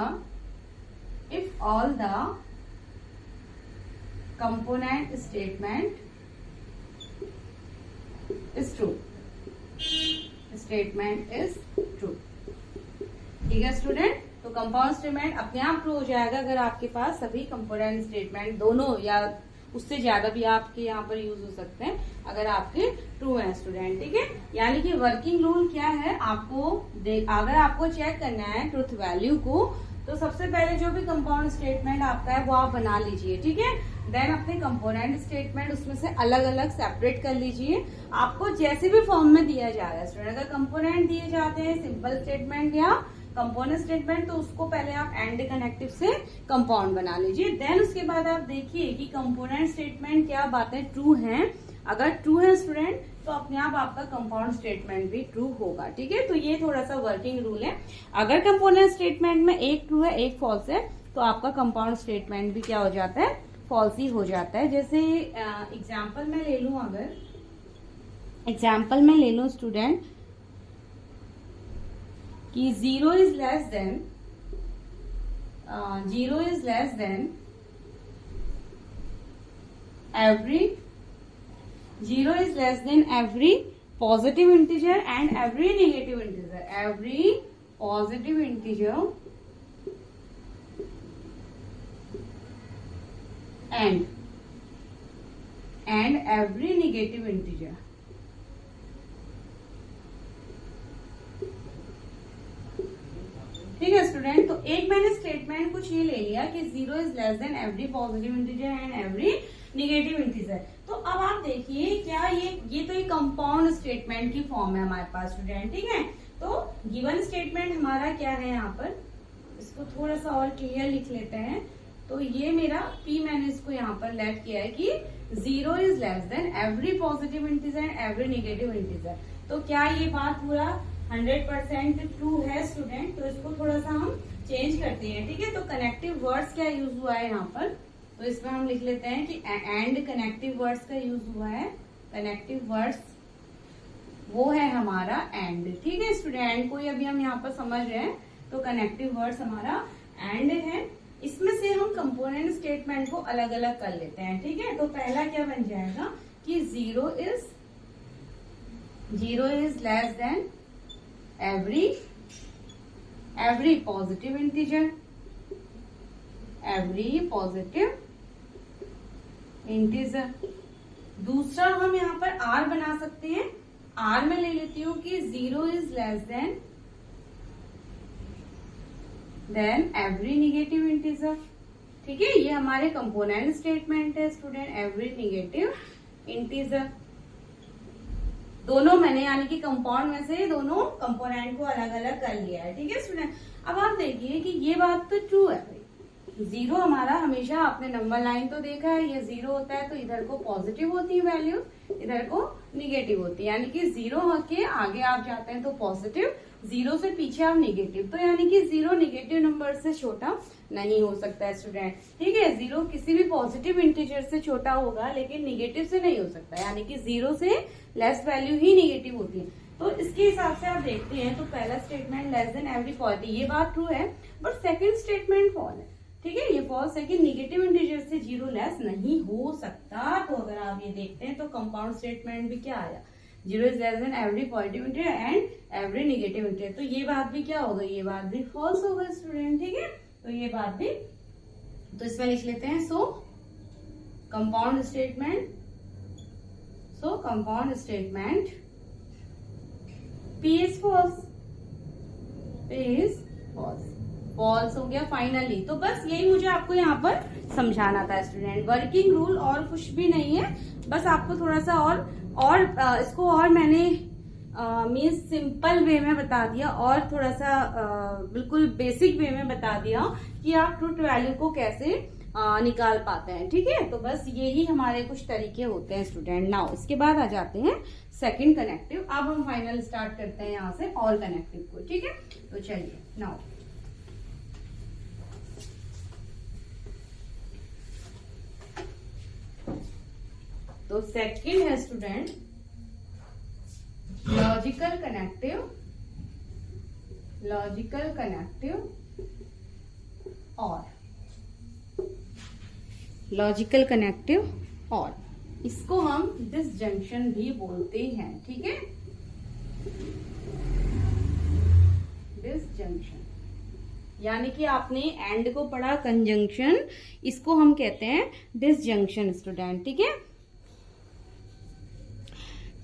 component statement is true, statement is true, ठीक है student. तो compound statement अपने आप ट्रू हो जाएगा अगर आपके पास सभी कंपोनेंट स्टेटमेंट दोनों या उससे ज्यादा भी आपके यहाँ पर यूज हो सकते हैं अगर आपके ट्रू है स्टूडेंट, ठीक है। यानी कि वर्किंग रूल क्या है, आपको अगर आपको चेक करना है ट्रुथ वैल्यू को, तो सबसे पहले जो भी कंपाउंड स्टेटमेंट आपका है वो आप बना लीजिए, ठीक है। देन अपने कंपोनेंट स्टेटमेंट उसमें से अलग अलग सेपरेट कर लीजिए। आपको जैसे भी फॉर्म में दिया जा रहा है स्टूडेंट, अगर कंपोनेंट दिए जाते हैं सिंपल स्टेटमेंट या कंपोनेंट स्टेटमेंट, तो उसको पहले आप एंड कनेक्टिव से कंपाउंड बना लीजिए। देन उसके बाद आप देखिए कि कंपोनेंट स्टेटमेंट क्या बातें ट्रू हैं। अगर ट्रू है स्टूडेंट तो अपने आप आपका कंपाउंड स्टेटमेंट भी ट्रू होगा, ठीक है। तो ये थोड़ा सा वर्किंग रूल है। अगर कंपोनेंट स्टेटमेंट में एक ट्रू है एक फॉल्स है तो आपका कंपाउंड स्टेटमेंट भी क्या हो जाता है, फॉल्स ही हो जाता है। जैसे एग्जाम्पल में ले लूं, अगर एग्जाम्पल में ले लूं स्टूडेंट कि 0 is less than every positive integer and every negative integer, every positive integer and every negative integer, ठीक है स्टूडेंट। तो एक मैंने स्टेटमेंट कुछ ये ले लिया कि 0 is less than every positive integer and every negative integer। तो अब आप देखिए क्या ये तो एक कंपाउंड स्टेटमेंट की फॉर्म है हमारे पास स्टूडेंट, ठीक है। तो गिवन स्टेटमेंट हमारा क्या है, यहाँ पर इसको थोड़ा सा और क्लियर लिख लेते हैं। तो ये मेरा P मैंने इसको यहाँ पर लेट किया है कि 0 is less than every positive integer and every negative integer। तो क्या ये बात पूरा 100% ट्रू है स्टूडेंट? तो इसको थोड़ा सा हम चेंज करते हैं, ठीक है। तो कनेक्टिव वर्ड्स क्या यूज हुआ है यहाँ पर, तो इसमें हम लिख लेते हैं कि एंड कनेक्टिव वर्ड्स का यूज हुआ है। कनेक्टिव वर्ड्स वो है हमारा एंड, ठीक है स्टूडेंट। कोई अभी हम यहाँ पर समझ रहे हैं तो कनेक्टिव वर्ड्स हमारा एंड है। इसमें से हम कंपोनेंट स्टेटमेंट को अलग अलग कर लेते हैं, ठीक है। तो पहला क्या बन जाएगा कि 0 is less than every positive integer, every positive integer। दूसरा हम यहाँ पर R बना सकते हैं। R में ले लेती हूँ कि 0 is less than every negative integer, ठीक है। ये हमारे कंपोनेंट स्टेटमेंट है स्टूडेंट, every negative integer। दोनों मैंने यानी कि कंपाउंड में से दोनों कंपोनेंट को अलग अलग कर लिया है, ठीक है स्टूडेंट। अब आप देखिए कि ये बात तो ट्रू है भाई, 0 हमारा हमेशा आपने नंबर लाइन तो देखा है, ये 0 होता है तो इधर को पॉजिटिव होती है वैल्यू, इधर को निगेटिव होती है। यानी कि 0 के आगे आप जाते हैं तो पॉजिटिव, 0 से पीछे आप निगेटिव। तो यानी कि 0 निगेटिव नंबर से छोटा नहीं हो सकता है स्टूडेंट, ठीक है। 0 किसी भी पॉजिटिव इंटीजर से छोटा होगा लेकिन निगेटिव से नहीं हो सकता, यानी कि 0 से लेस वैल्यू ही निगेटिव होती है। तो इसके हिसाब से आप देखते हैं तो पहला statement less than every positive, ये बात ट्रू है, बट सेकंड स्टेटमेंट फॉल्स है, ठीक है। ये फॉल्स है कि निगेटिव इंटीजर से 0 लेस नहीं हो सकता। तो अगर आप ये देखते हैं तो कंपाउंड स्टेटमेंट भी क्या आया, 0 is less than every positive integer and every negative integer। तो ये बात भी क्या होगा, ये बात भी फॉल्स होगा स्टूडेंट, ठीक है। तो ये बात भी तो इसमें लिख लेते हैं so compound statement, P is false, false हो गया फाइनली। तो बस यही मुझे आपको यहाँ पर समझाना था स्टूडेंट, वर्किंग रूल और कुछ भी नहीं है, बस आपको थोड़ा सा और इसको और मैंने मीन्स सिंपल वे में बता दिया और थोड़ा सा बिल्कुल बेसिक वे में बता दिया कि आप ट्रूथ वैल्यू को कैसे निकाल पाते हैं। ठीक है, तो बस यही हमारे कुछ तरीके होते हैं स्टूडेंट। नाउ इसके बाद आ जाते हैं सेकंड कनेक्टिव। अब हम फाइनल स्टार्ट करते हैं यहाँ से और कनेक्टिव को। ठीक है, तो चलिए नाउ तो सेकंड है स्टूडेंट लॉजिकल कनेक्टिव और इसको हम डिसजंक्शन भी बोलते हैं। ठीक है, डिसजंक्शन यानी कि आपने एंड को पढ़ा कंजंक्शन, इसको हम कहते हैं डिसजंक्शन स्टूडेंट। ठीक है,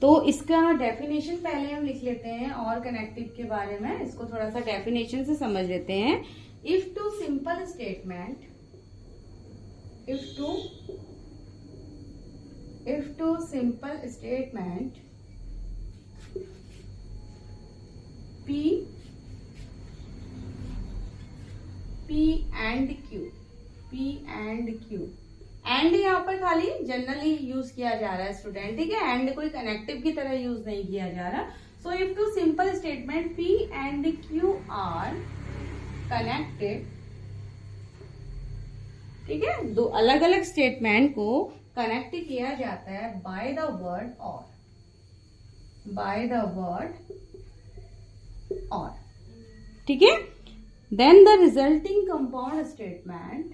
तो इसका डेफिनेशन पहले हम लिख लेते हैं और कनेक्टिव के बारे में, इसको थोड़ा सा डेफिनेशन से समझ लेते हैं। If two simple statement P and Q and यहाँ पर खाली जनरली यूज किया जा रहा है स्टूडेंट। ठीक है, एंड कोई कनेक्टिव की तरह यूज नहीं किया जा रहा। So if two simple statement P and Q are connected, ठीक है, दो अलग अलग स्टेटमेंट को कनेक्ट किया जाता है बाय द वर्ड और, ठीक है, then the resulting compound statement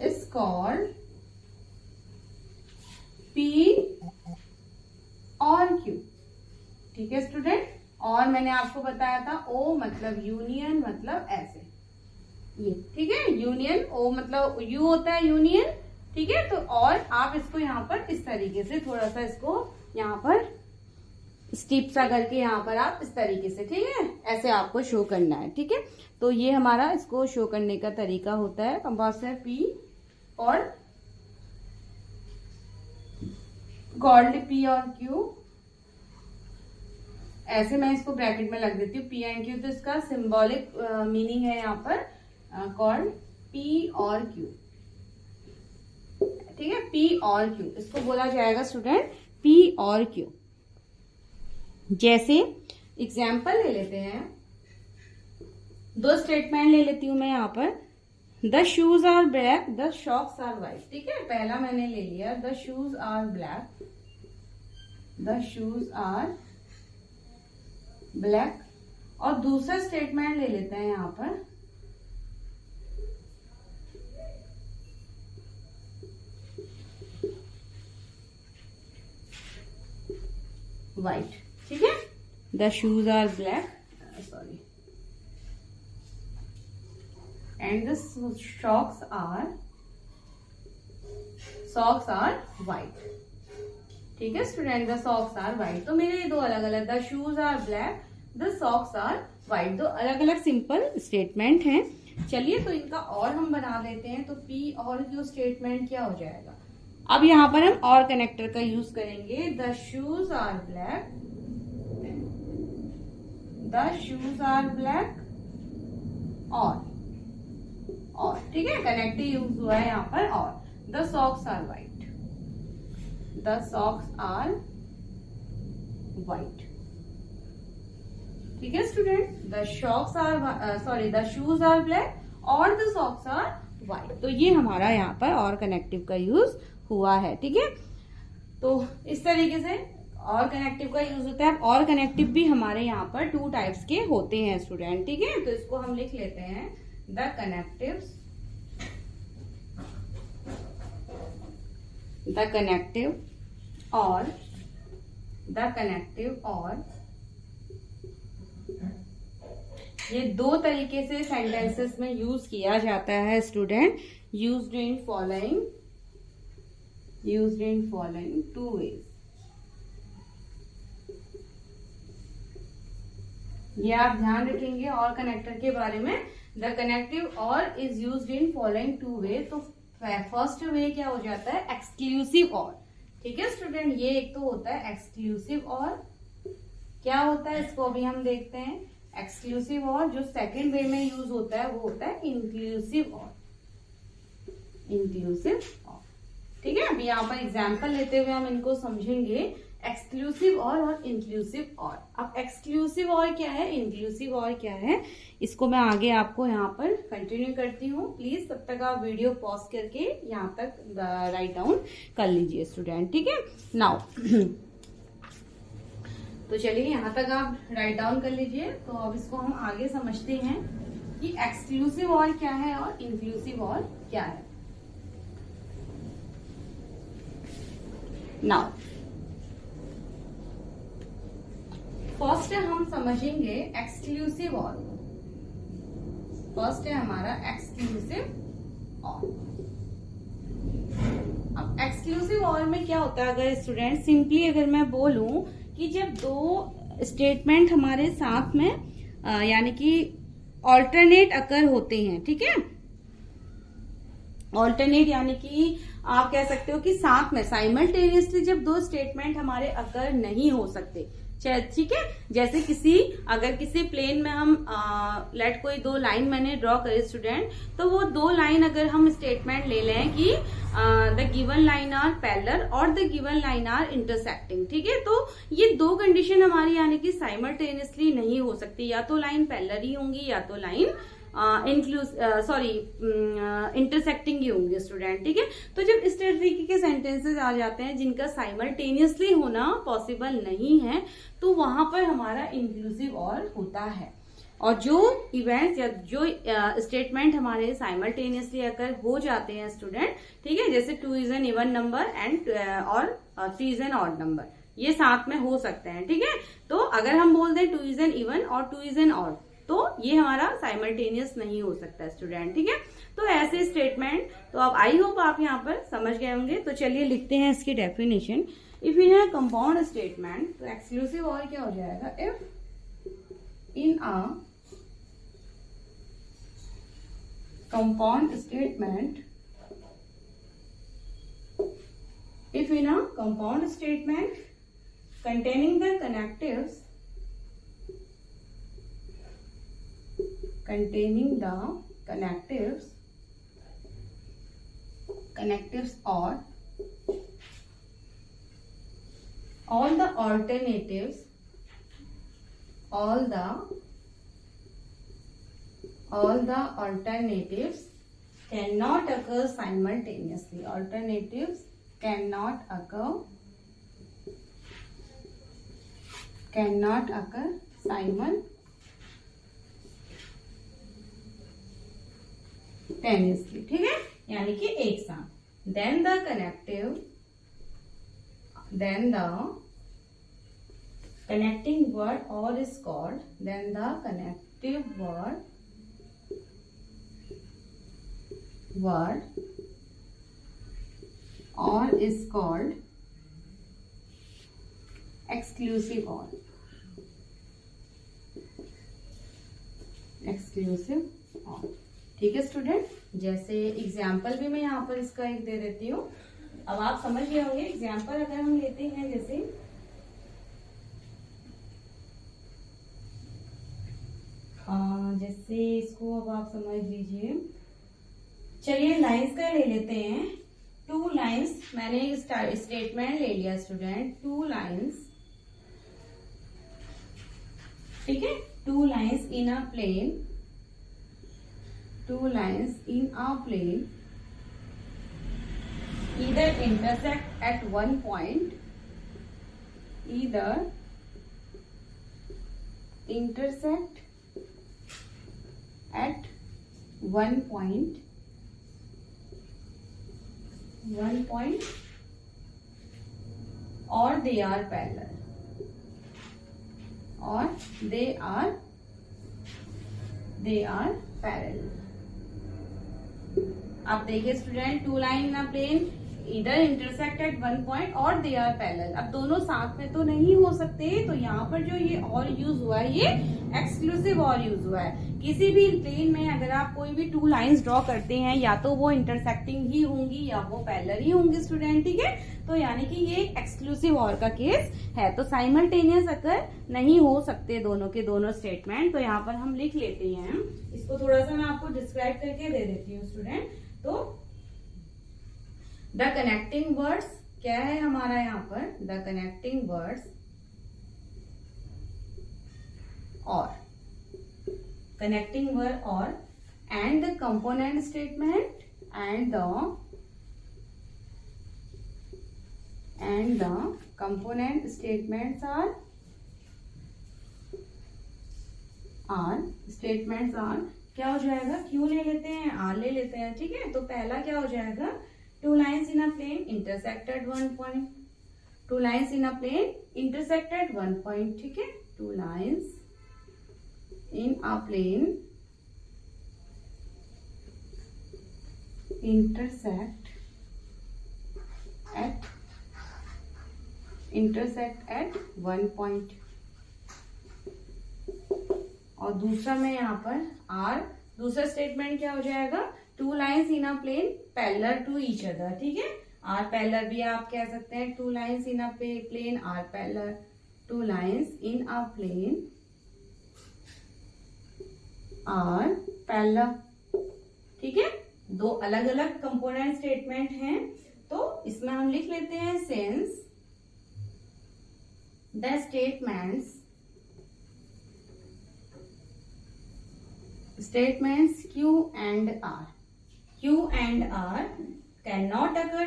is called P और Q। ठीक है स्टूडेंट, और मैंने आपको बताया था O मतलब यूनियन, मतलब ऐसे ये। ठीक है, यूनियन, O मतलब U होता है यूनियन। ठीक है, तो और आप इसको यहाँ पर इस तरीके से थोड़ा सा इसको यहाँ पर स्टिप सा करके यहाँ पर आप इस तरीके से, ठीक है, ऐसे आपको शो करना है। ठीक है, तो ये हमारा इसको शो करने का तरीका होता है। कंपास है P और कॉल्ड P और Q, ऐसे मैं इसको ब्रैकेट में लग देती हूँ P एंड Q। तो इसका सिंबॉलिक मीनिंग है यहाँ पर कॉल्ड P और Q। ठीक है, P और Q इसको बोला जाएगा स्टूडेंट P और Q। जैसे एग्जाम्पल ले लेते हैं, दो स्टेटमेंट ले लेती हूं मैं यहाँ पर। The shoes are black, the socks are white. ठीक है, पहला मैंने ले लिया the shoes are black, the shoes are black, और दूसरा स्टेटमेंट ले लेते हैं यहाँ पर व्हाइट। ठीक है, the shoes are black and the socks are white. ठीक है student, the socks are white. तो मेरे दो अलग अलग, the shoes are black, the socks are white, दो अलग अलग सिंपल स्टेटमेंट हैं। चलिए तो इनका और हम बना देते हैं। तो P और Q स्टेटमेंट क्या हो जाएगा? अब यहाँ पर हम और कनेक्टर का यूज करेंगे। The shoes are black, the shoes are black और ठीक है, कनेक्टिव यूज हुआ है यहाँ पर। और the socks are white, the socks are white. ठीक है student, the socks are the shoes are black और द सॉक्स आर व्हाइट। तो ये हमारा यहाँ पर और कनेक्टिव का यूज हुआ है। ठीक है, तो इस तरीके से और कनेक्टिव का यूज होता है। और कनेक्टिव भी हमारे यहाँ पर टू टाइप्स के होते हैं स्टूडेंट। ठीक है, तो इसको हम लिख लेते हैं द कनेक्टिव्स द कनेक्टिव और ये दो तरीके से सेंटेंसेस में यूज किया जाता है student. Used in following two ways. ये आप ध्यान रखेंगे और कनेक्टर के बारे में. द कनेक्टिव और is used in following two way. तो फर्स्ट वे क्या हो जाता है, एक्सक्लूसिव और. ठीक है स्टूडेंट, ये एक तो होता है एक्सक्लूसिव और. क्या होता है इसको अभी हम देखते हैं. एक्सक्लूसिव और जो सेकंड वे में यूज होता है वो होता है इंक्लूसिव और. ठीक है, अभी यहाँ पर एग्जाम्पल लेते हुए हम इनको समझेंगे. एक्सक्लूसिव और इंक्लूसिव और. अब एक्सक्लूसिव और क्या है, इंक्लूसिव और क्या है, इसको मैं आगे आपको यहाँ पर कंटिन्यू करती हूँ. प्लीज तब तक आप वीडियो पॉज करके यहाँ तक राइट डाउन कर लीजिए स्टूडेंट. ठीक है, नाउ तो चलिए यहाँ तक आप राइट डाउन कर लीजिए. तो अब इसको हम आगे समझते हैं कि एक्सक्लूसिव और क्या है और इंक्लूसिव और क्या है. नाउ फर्स्ट हम समझेंगे एक्सक्लूसिव और. फर्स्ट है हमारा एक्सक्लूसिव और. अब एक्सक्लूसिव और में क्या होता है, अगर स्टूडेंट सिंपली अगर मैं बोलूं कि जब दो स्टेटमेंट हमारे साथ में यानी कि ऑल्टरनेट अकर होते हैं. ठीक है, ऑल्टरनेट यानी कि आप कह सकते हो कि साथ में साइमल्टेनियसली जब दो स्टेटमेंट हमारे अकर नहीं हो सकते. ठीक है, जैसे अगर किसी प्लेन में हम लेट कोई दो लाइन मैंने ड्रॉ करे स्टूडेंट, तो वो दो लाइन अगर हम स्टेटमेंट ले लें कि the given line are parallel और the given line are intersecting. ठीक है, तो ये दो कंडीशन हमारी यानी कि साइमल्टेनियसली नहीं हो सकती. या तो लाइन पैरेलल ही होंगी या तो लाइन इंटरसेक्टिंग ही होंगे स्टूडेंट. ठीक है, तो जब इस तरीके के सेंटेंसेस आ जाते हैं जिनका साइमल्टेनियसली होना पॉसिबल नहीं है, तो वहां पर हमारा इंक्लूसिव और होता है. और जो इवेंट्स या जो स्टेटमेंट हमारे साइमल्टेनियसली अगर हो जाते हैं स्टूडेंट, ठीक है, जैसे 2 is an even number and और 3 इज एन ऑड नंबर, ये साथ में हो सकते हैं. ठीक है, तो अगर हम बोल दें 2 इज एन इवन और 2 इज एन ऑड, तो ये हमारा साइमल्टेनियस नहीं हो सकता स्टूडेंट. ठीक है, तो ऐसे स्टेटमेंट, तो अब आई होप आप यहाँ पर समझ गए होंगे. तो चलिए लिखते हैं इसकी definition. If in a compound statement, तो एक्सक्लूसिव और क्या हो जाएगा, if in a compound statement, if in a compound statement containing the connectives or all the alternatives cannot occur simultaneously. Alternatives cannot occur simultaneously. ठीक है, यानी कि एक साथ. Then the connecting word or is called. Then the connective word or is called exclusive or. ठीक है student, जैसे example भी मैं यहाँ पर इसका एक दे देती हूँ. अब आप समझ गए होंगे. एग्जाम्पल अगर हम लेते हैं जैसे इसको अब आप समझ लीजिए. चलिए लाइंस का ले लेते हैं. 2 लाइंस, मैंने स्टेटमेंट ले लिया स्टूडेंट. 2 लाइंस, ठीक है, 2 lines in a plane. 2 lines in a plane either intersect at one point, or they are parallel, or they are parallel. अब देखिए student, two line in a plane इधर intersect at one point और they are parallel. अब दोनों साथ में तो नहीं हो सकते, तो यहाँ पर जो ये और यूज हुआ है ये एक्सक्लूसिव और यूज हुआ है। किसी भी प्लेन में अगर आप कोई भी टू लाइंस ड्रॉ करते हैं, या तो वो इंटरसेक्टिंग ही होंगी या वो पैरेलल ही होंगी स्टूडेंट, ठीक है। तो यानी कि ये एक्सक्लूसिव और का केस है। तो साइमल्टेनियस अगर नहीं हो सकते दोनों के दोनों स्टेटमेंट, तो यहाँ पर हम लिख लेते हैं। इसको थोड़ा सा मैं आपको डिस्क्राइब करके दे देती हूँ स्टूडेंट। तो द कनेक्टिंग वर्ड्स क्या है हमारा यहाँ पर, द कनेक्टिंग वर्ड्स और connecting word or and the component statement and the component statements are क्या हो जाएगा, क्यों ले लेते हैं, आर ले लेते हैं, ठीक है। तो पहला क्या हो जाएगा, two lines in a plane intersected one point, two lines in a plane intersected one point, ठीक है। Two lines in a plane intersect at one point। और दूसरा में यहाँ पर आर, दूसरा स्टेटमेंट क्या हो जाएगा, two lines in a plane parallel to each other, ठीक है। आर पैरेलल भी आप कह सकते हैं, two lines in a plane are parallel, two lines in a plane are parallel, ठीक है। दो अलग अलग कंपोनेंट स्टेटमेंट हैं, तो इसमें हम लिख लेते हैं since the statements Q and R can not occur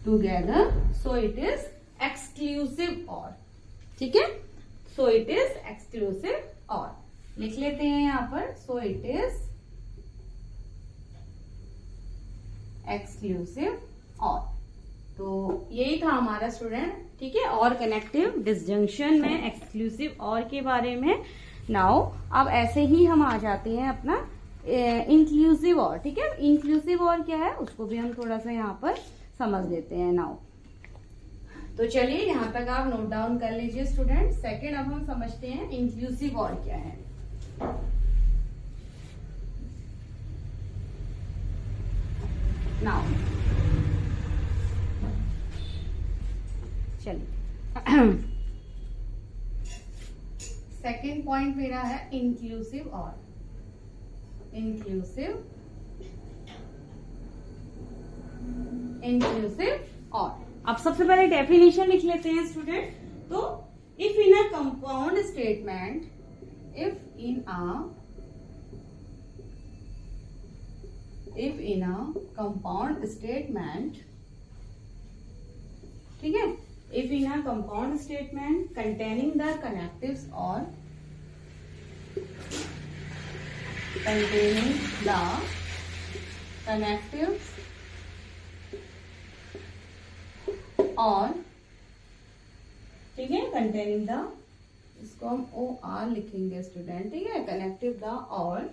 together, so it is exclusive और, ठीक है। सो इट इज एक्सक्लूसिव और लिख लेते हैं यहाँ पर, सो इट इज एक्सक्लूसिव और। तो यही था हमारा स्टूडेंट, ठीक है, और कनेक्टिव डिसजंक्शन में एक्सक्लूसिव और के बारे में। नाउ अब ऐसे ही हम आ जाते हैं अपना इंक्लूसिव और, ठीक है। इंक्लूसिव और क्या है उसको भी हम थोड़ा सा यहाँ पर समझ लेते हैं नाउ। तो चलिए यहाँ तक आप नोट डाउन कर लीजिए स्टूडेंट। सेकंड अब हम समझते हैं इंक्लूसिव और क्या है। नाउ चलिए सेकंड पॉइंट मेरा है इंक्लूसिव और। इंक्लूसिव और अब सबसे पहले डेफिनेशन लिख लेते हैं स्टूडेंट। तो if in a compound statement, if in a compound statement, ठीक है, if in a compound statement containing the connectives और containing the connectives और, ठीक है, containing the, इसको हम ओ आर लिखेंगे स्टूडेंट, ठीक है, कनेक्टिव द और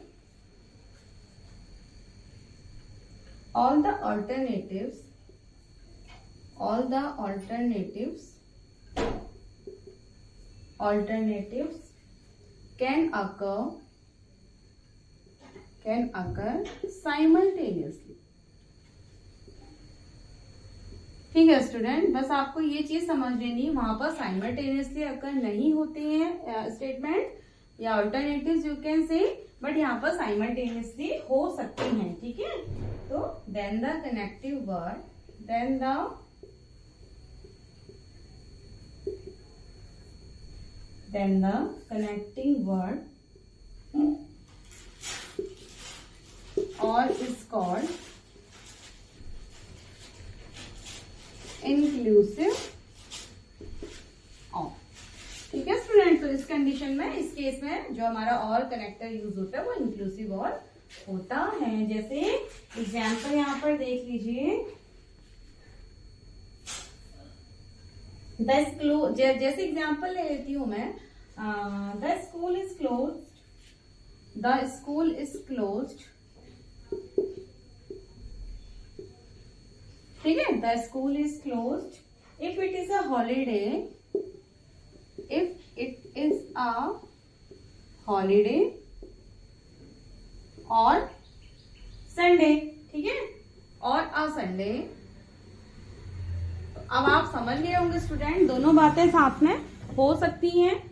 all the alternatives can occur simultaneously। ठीक है स्टूडेंट, बस आपको ये चीज समझ लेनी, वहां पर साइमल्टेनियसली अकर नहीं होते हैं स्टेटमेंट या alternatives you can say, but यहाँ पर साइमल्टेनियसली हो सकते हैं, ठीक है। तो then the connective word, then the connecting word और इज कॉल्ड इंक्लूसिव और, ठीक है स्टूडेंट, तो इस कंडीशन में, इस केस में जो हमारा और कनेक्टर यूज होता है वो इंक्लूसिव और होता है। जैसे एग्जाम्पल यहाँ पर देख लीजिए, जैसे एग्जाम्पल ले लेती हूं मैं, the school is closed, the school is closed, ठीक है, the school is closed if it is a holiday, if it is a holiday और संडे, ठीक है, और अ संडे। अब आप समझ गए होंगे स्टूडेंट, दोनों बातें साथ में हो सकती हैं।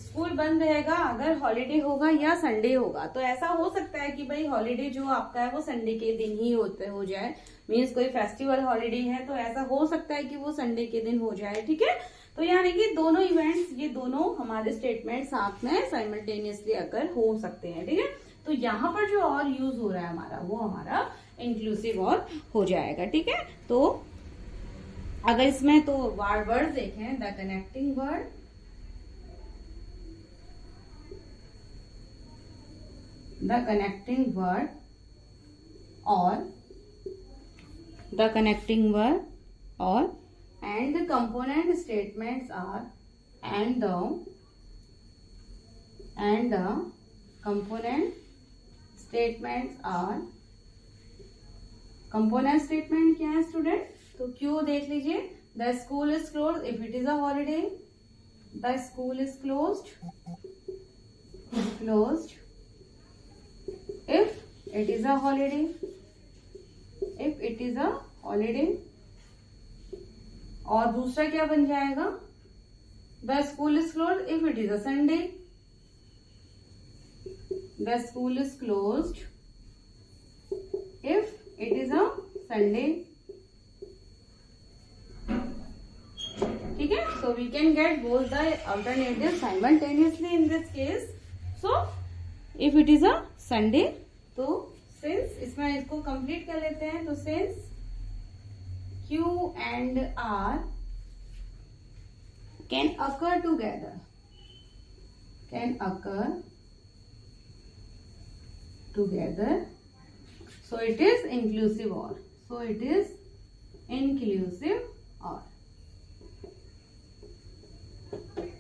स्कूल बंद रहेगा अगर हॉलीडे होगा या संडे होगा, तो ऐसा हो सकता है कि भाई हॉलीडे जो आपका है वो संडे के दिन ही हो जाए, मीन्स कोई फेस्टिवल हॉलीडे है तो ऐसा हो सकता है कि वो संडे के दिन हो जाए, ठीक है। तो यानी कि दोनों इवेंट्स, ये दोनों हमारे स्टेटमेंट साथ में साइमल्टेनियसली अगर हो सकते हैं, ठीक है। तो यहाँ पर जो और यूज हो रहा है हमारा, वो हमारा इंक्लूसिव और हो जाएगा, ठीक है। तो अगर इसमें तो वर्ड देखें, the connecting word, the connecting word और द कनेक्टिंग वर्ड और and the component statements are and the component statements are, component statement क्या है स्टूडेंट, तो क्यों देख लीजिए, the school is closed if it is a holiday, the school is closed if it is a holiday, if it is a holiday। और दूसरा क्या बन जाएगा, the school is closed if it is a Sunday, the school is closed if it is a Sunday, ठीक है। So we can get both the alternative simultaneously in this case. So if it is a Sunday, तो since, इसमें इसको complete कर लेते हैं, तो since Q and R can occur together, so it is inclusive or, so it is inclusive or,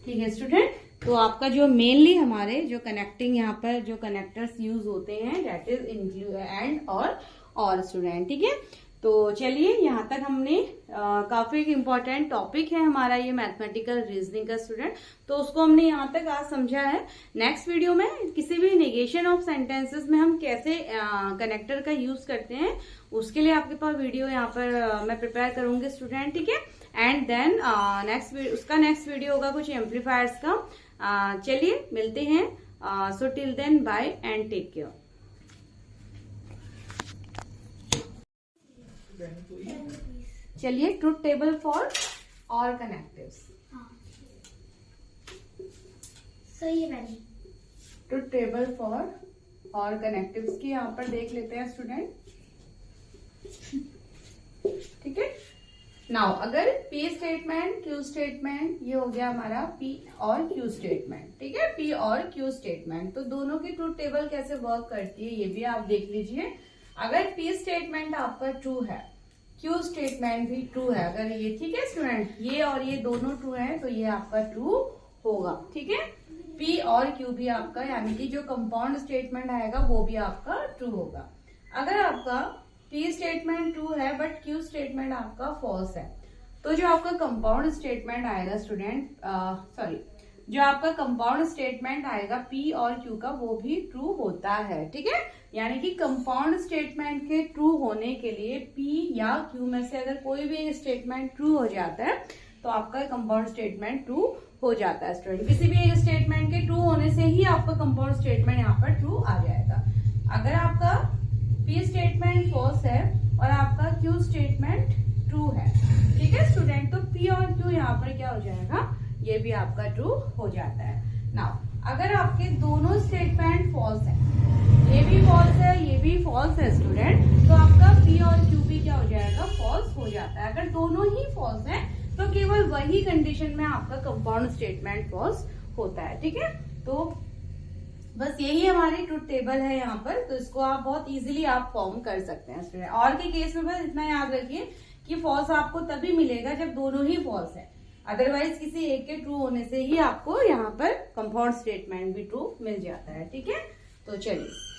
ठीक है student. तो आपका जो मेनली हमारे जो कनेक्टिंग यहाँ पर जो कनेक्टर्स यूज होते हैं, दैट इज इंक्लूड एंड और स्टूडेंट, ठीक है। तो चलिए, यहाँ तक हमने काफी एक इम्पॉर्टेंट टॉपिक है हमारा ये मैथमेटिकल रीजनिंग का स्टूडेंट, तो उसको हमने यहाँ तक आज समझा है। नेक्स्ट वीडियो में किसी भी नेगेशन ऑफ सेंटेंसेस में हम कैसे कनेक्टर का यूज करते हैं, उसके लिए आपके पास वीडियो यहाँ पर मैं प्रिपेयर करूंगी स्टूडेंट, ठीक है। एंड देन नेक्स्ट वीडियो होगा कुछ एम्पलीफायर्स का। चलिए मिलते हैं, so till then bye and take care. चलिए, ट्रुथ टेबल फॉर और कनेक्टिव्स। सो ये वाली ट्रुथ टेबल फॉर और कनेक्टिव्स की यहाँ पर देख लेते हैं स्टूडेंट, ठीक है। नाउ अगर P स्टेटमेंट, Q स्टेटमेंट, ये हो गया हमारा P और Q स्टेटमेंट, ठीक है, P और Q स्टेटमेंट, तो दोनों की ट्रुथ टेबल कैसे वर्क करती है ये भी आप देख लीजिए। अगर P स्टेटमेंट आपका ट्रू है, Q स्टेटमेंट भी ट्रू है, अगर ये, ठीक है स्टूडेंट, ये और ये दोनों ट्रू है, तो ये आपका ट्रू होगा, ठीक है। P और Q भी आपका, यानी कि जो कंपाउंड स्टेटमेंट आएगा वो भी आपका ट्रू होगा। अगर आपका P स्टेटमेंट ट्रू है बट Q स्टेटमेंट आपका फॉल्स है, तो जो आपका कंपाउंड स्टेटमेंट आएगा स्टूडेंट, जो आपका कंपाउंड स्टेटमेंट आएगा P और Q का, वो भी ट्रू होता है, ठीक है। यानी कि कंपाउंड स्टेटमेंट के ट्रू होने के लिए P या Q में से अगर कोई भी एक स्टेटमेंट ट्रू हो जाता है तो आपका कंपाउंड स्टेटमेंट ट्रू हो जाता है स्टूडेंट। किसी भी एक स्टेटमेंट के ट्रू होने से ही आपका कंपाउंड स्टेटमेंट यहाँ पर ट्रू आ जाएगा। अगर आपका P स्टेटमेंट फॉल्स है और आपका Q स्टेटमेंट ट्रू है, ठीक है स्टूडेंट, तो P और Q यहाँ पर क्या हो जाएगा, ये भी आपका ट्रू हो जाता है। नाउ अगर आपके दोनों स्टेटमेंट फॉल्स है, ये भी फॉल्स है, ये भी फॉल्स है स्टूडेंट, तो आपका P और Q भी क्या हो जाएगा, फॉल्स हो जाता है। अगर दोनों ही फॉल्स है तो केवल वही कंडीशन में आपका कंपाउंड स्टेटमेंट फॉल्स होता है। ठीक है, तो बस यही हमारी ट्रुथ टेबल है यहाँ पर, तो इसको आप बहुत इजीली आप फॉर्म कर सकते हैं स्टूडेंट। और के केस में बस इतना याद रखिए कि फॉल्स आपको तभी मिलेगा जब दोनों ही फॉल्स है, अदरवाइज किसी एक के ट्रू होने से ही आपको यहाँ पर कंपाउंड स्टेटमेंट भी ट्रू मिल जाता है। ठीक है, तो चलिए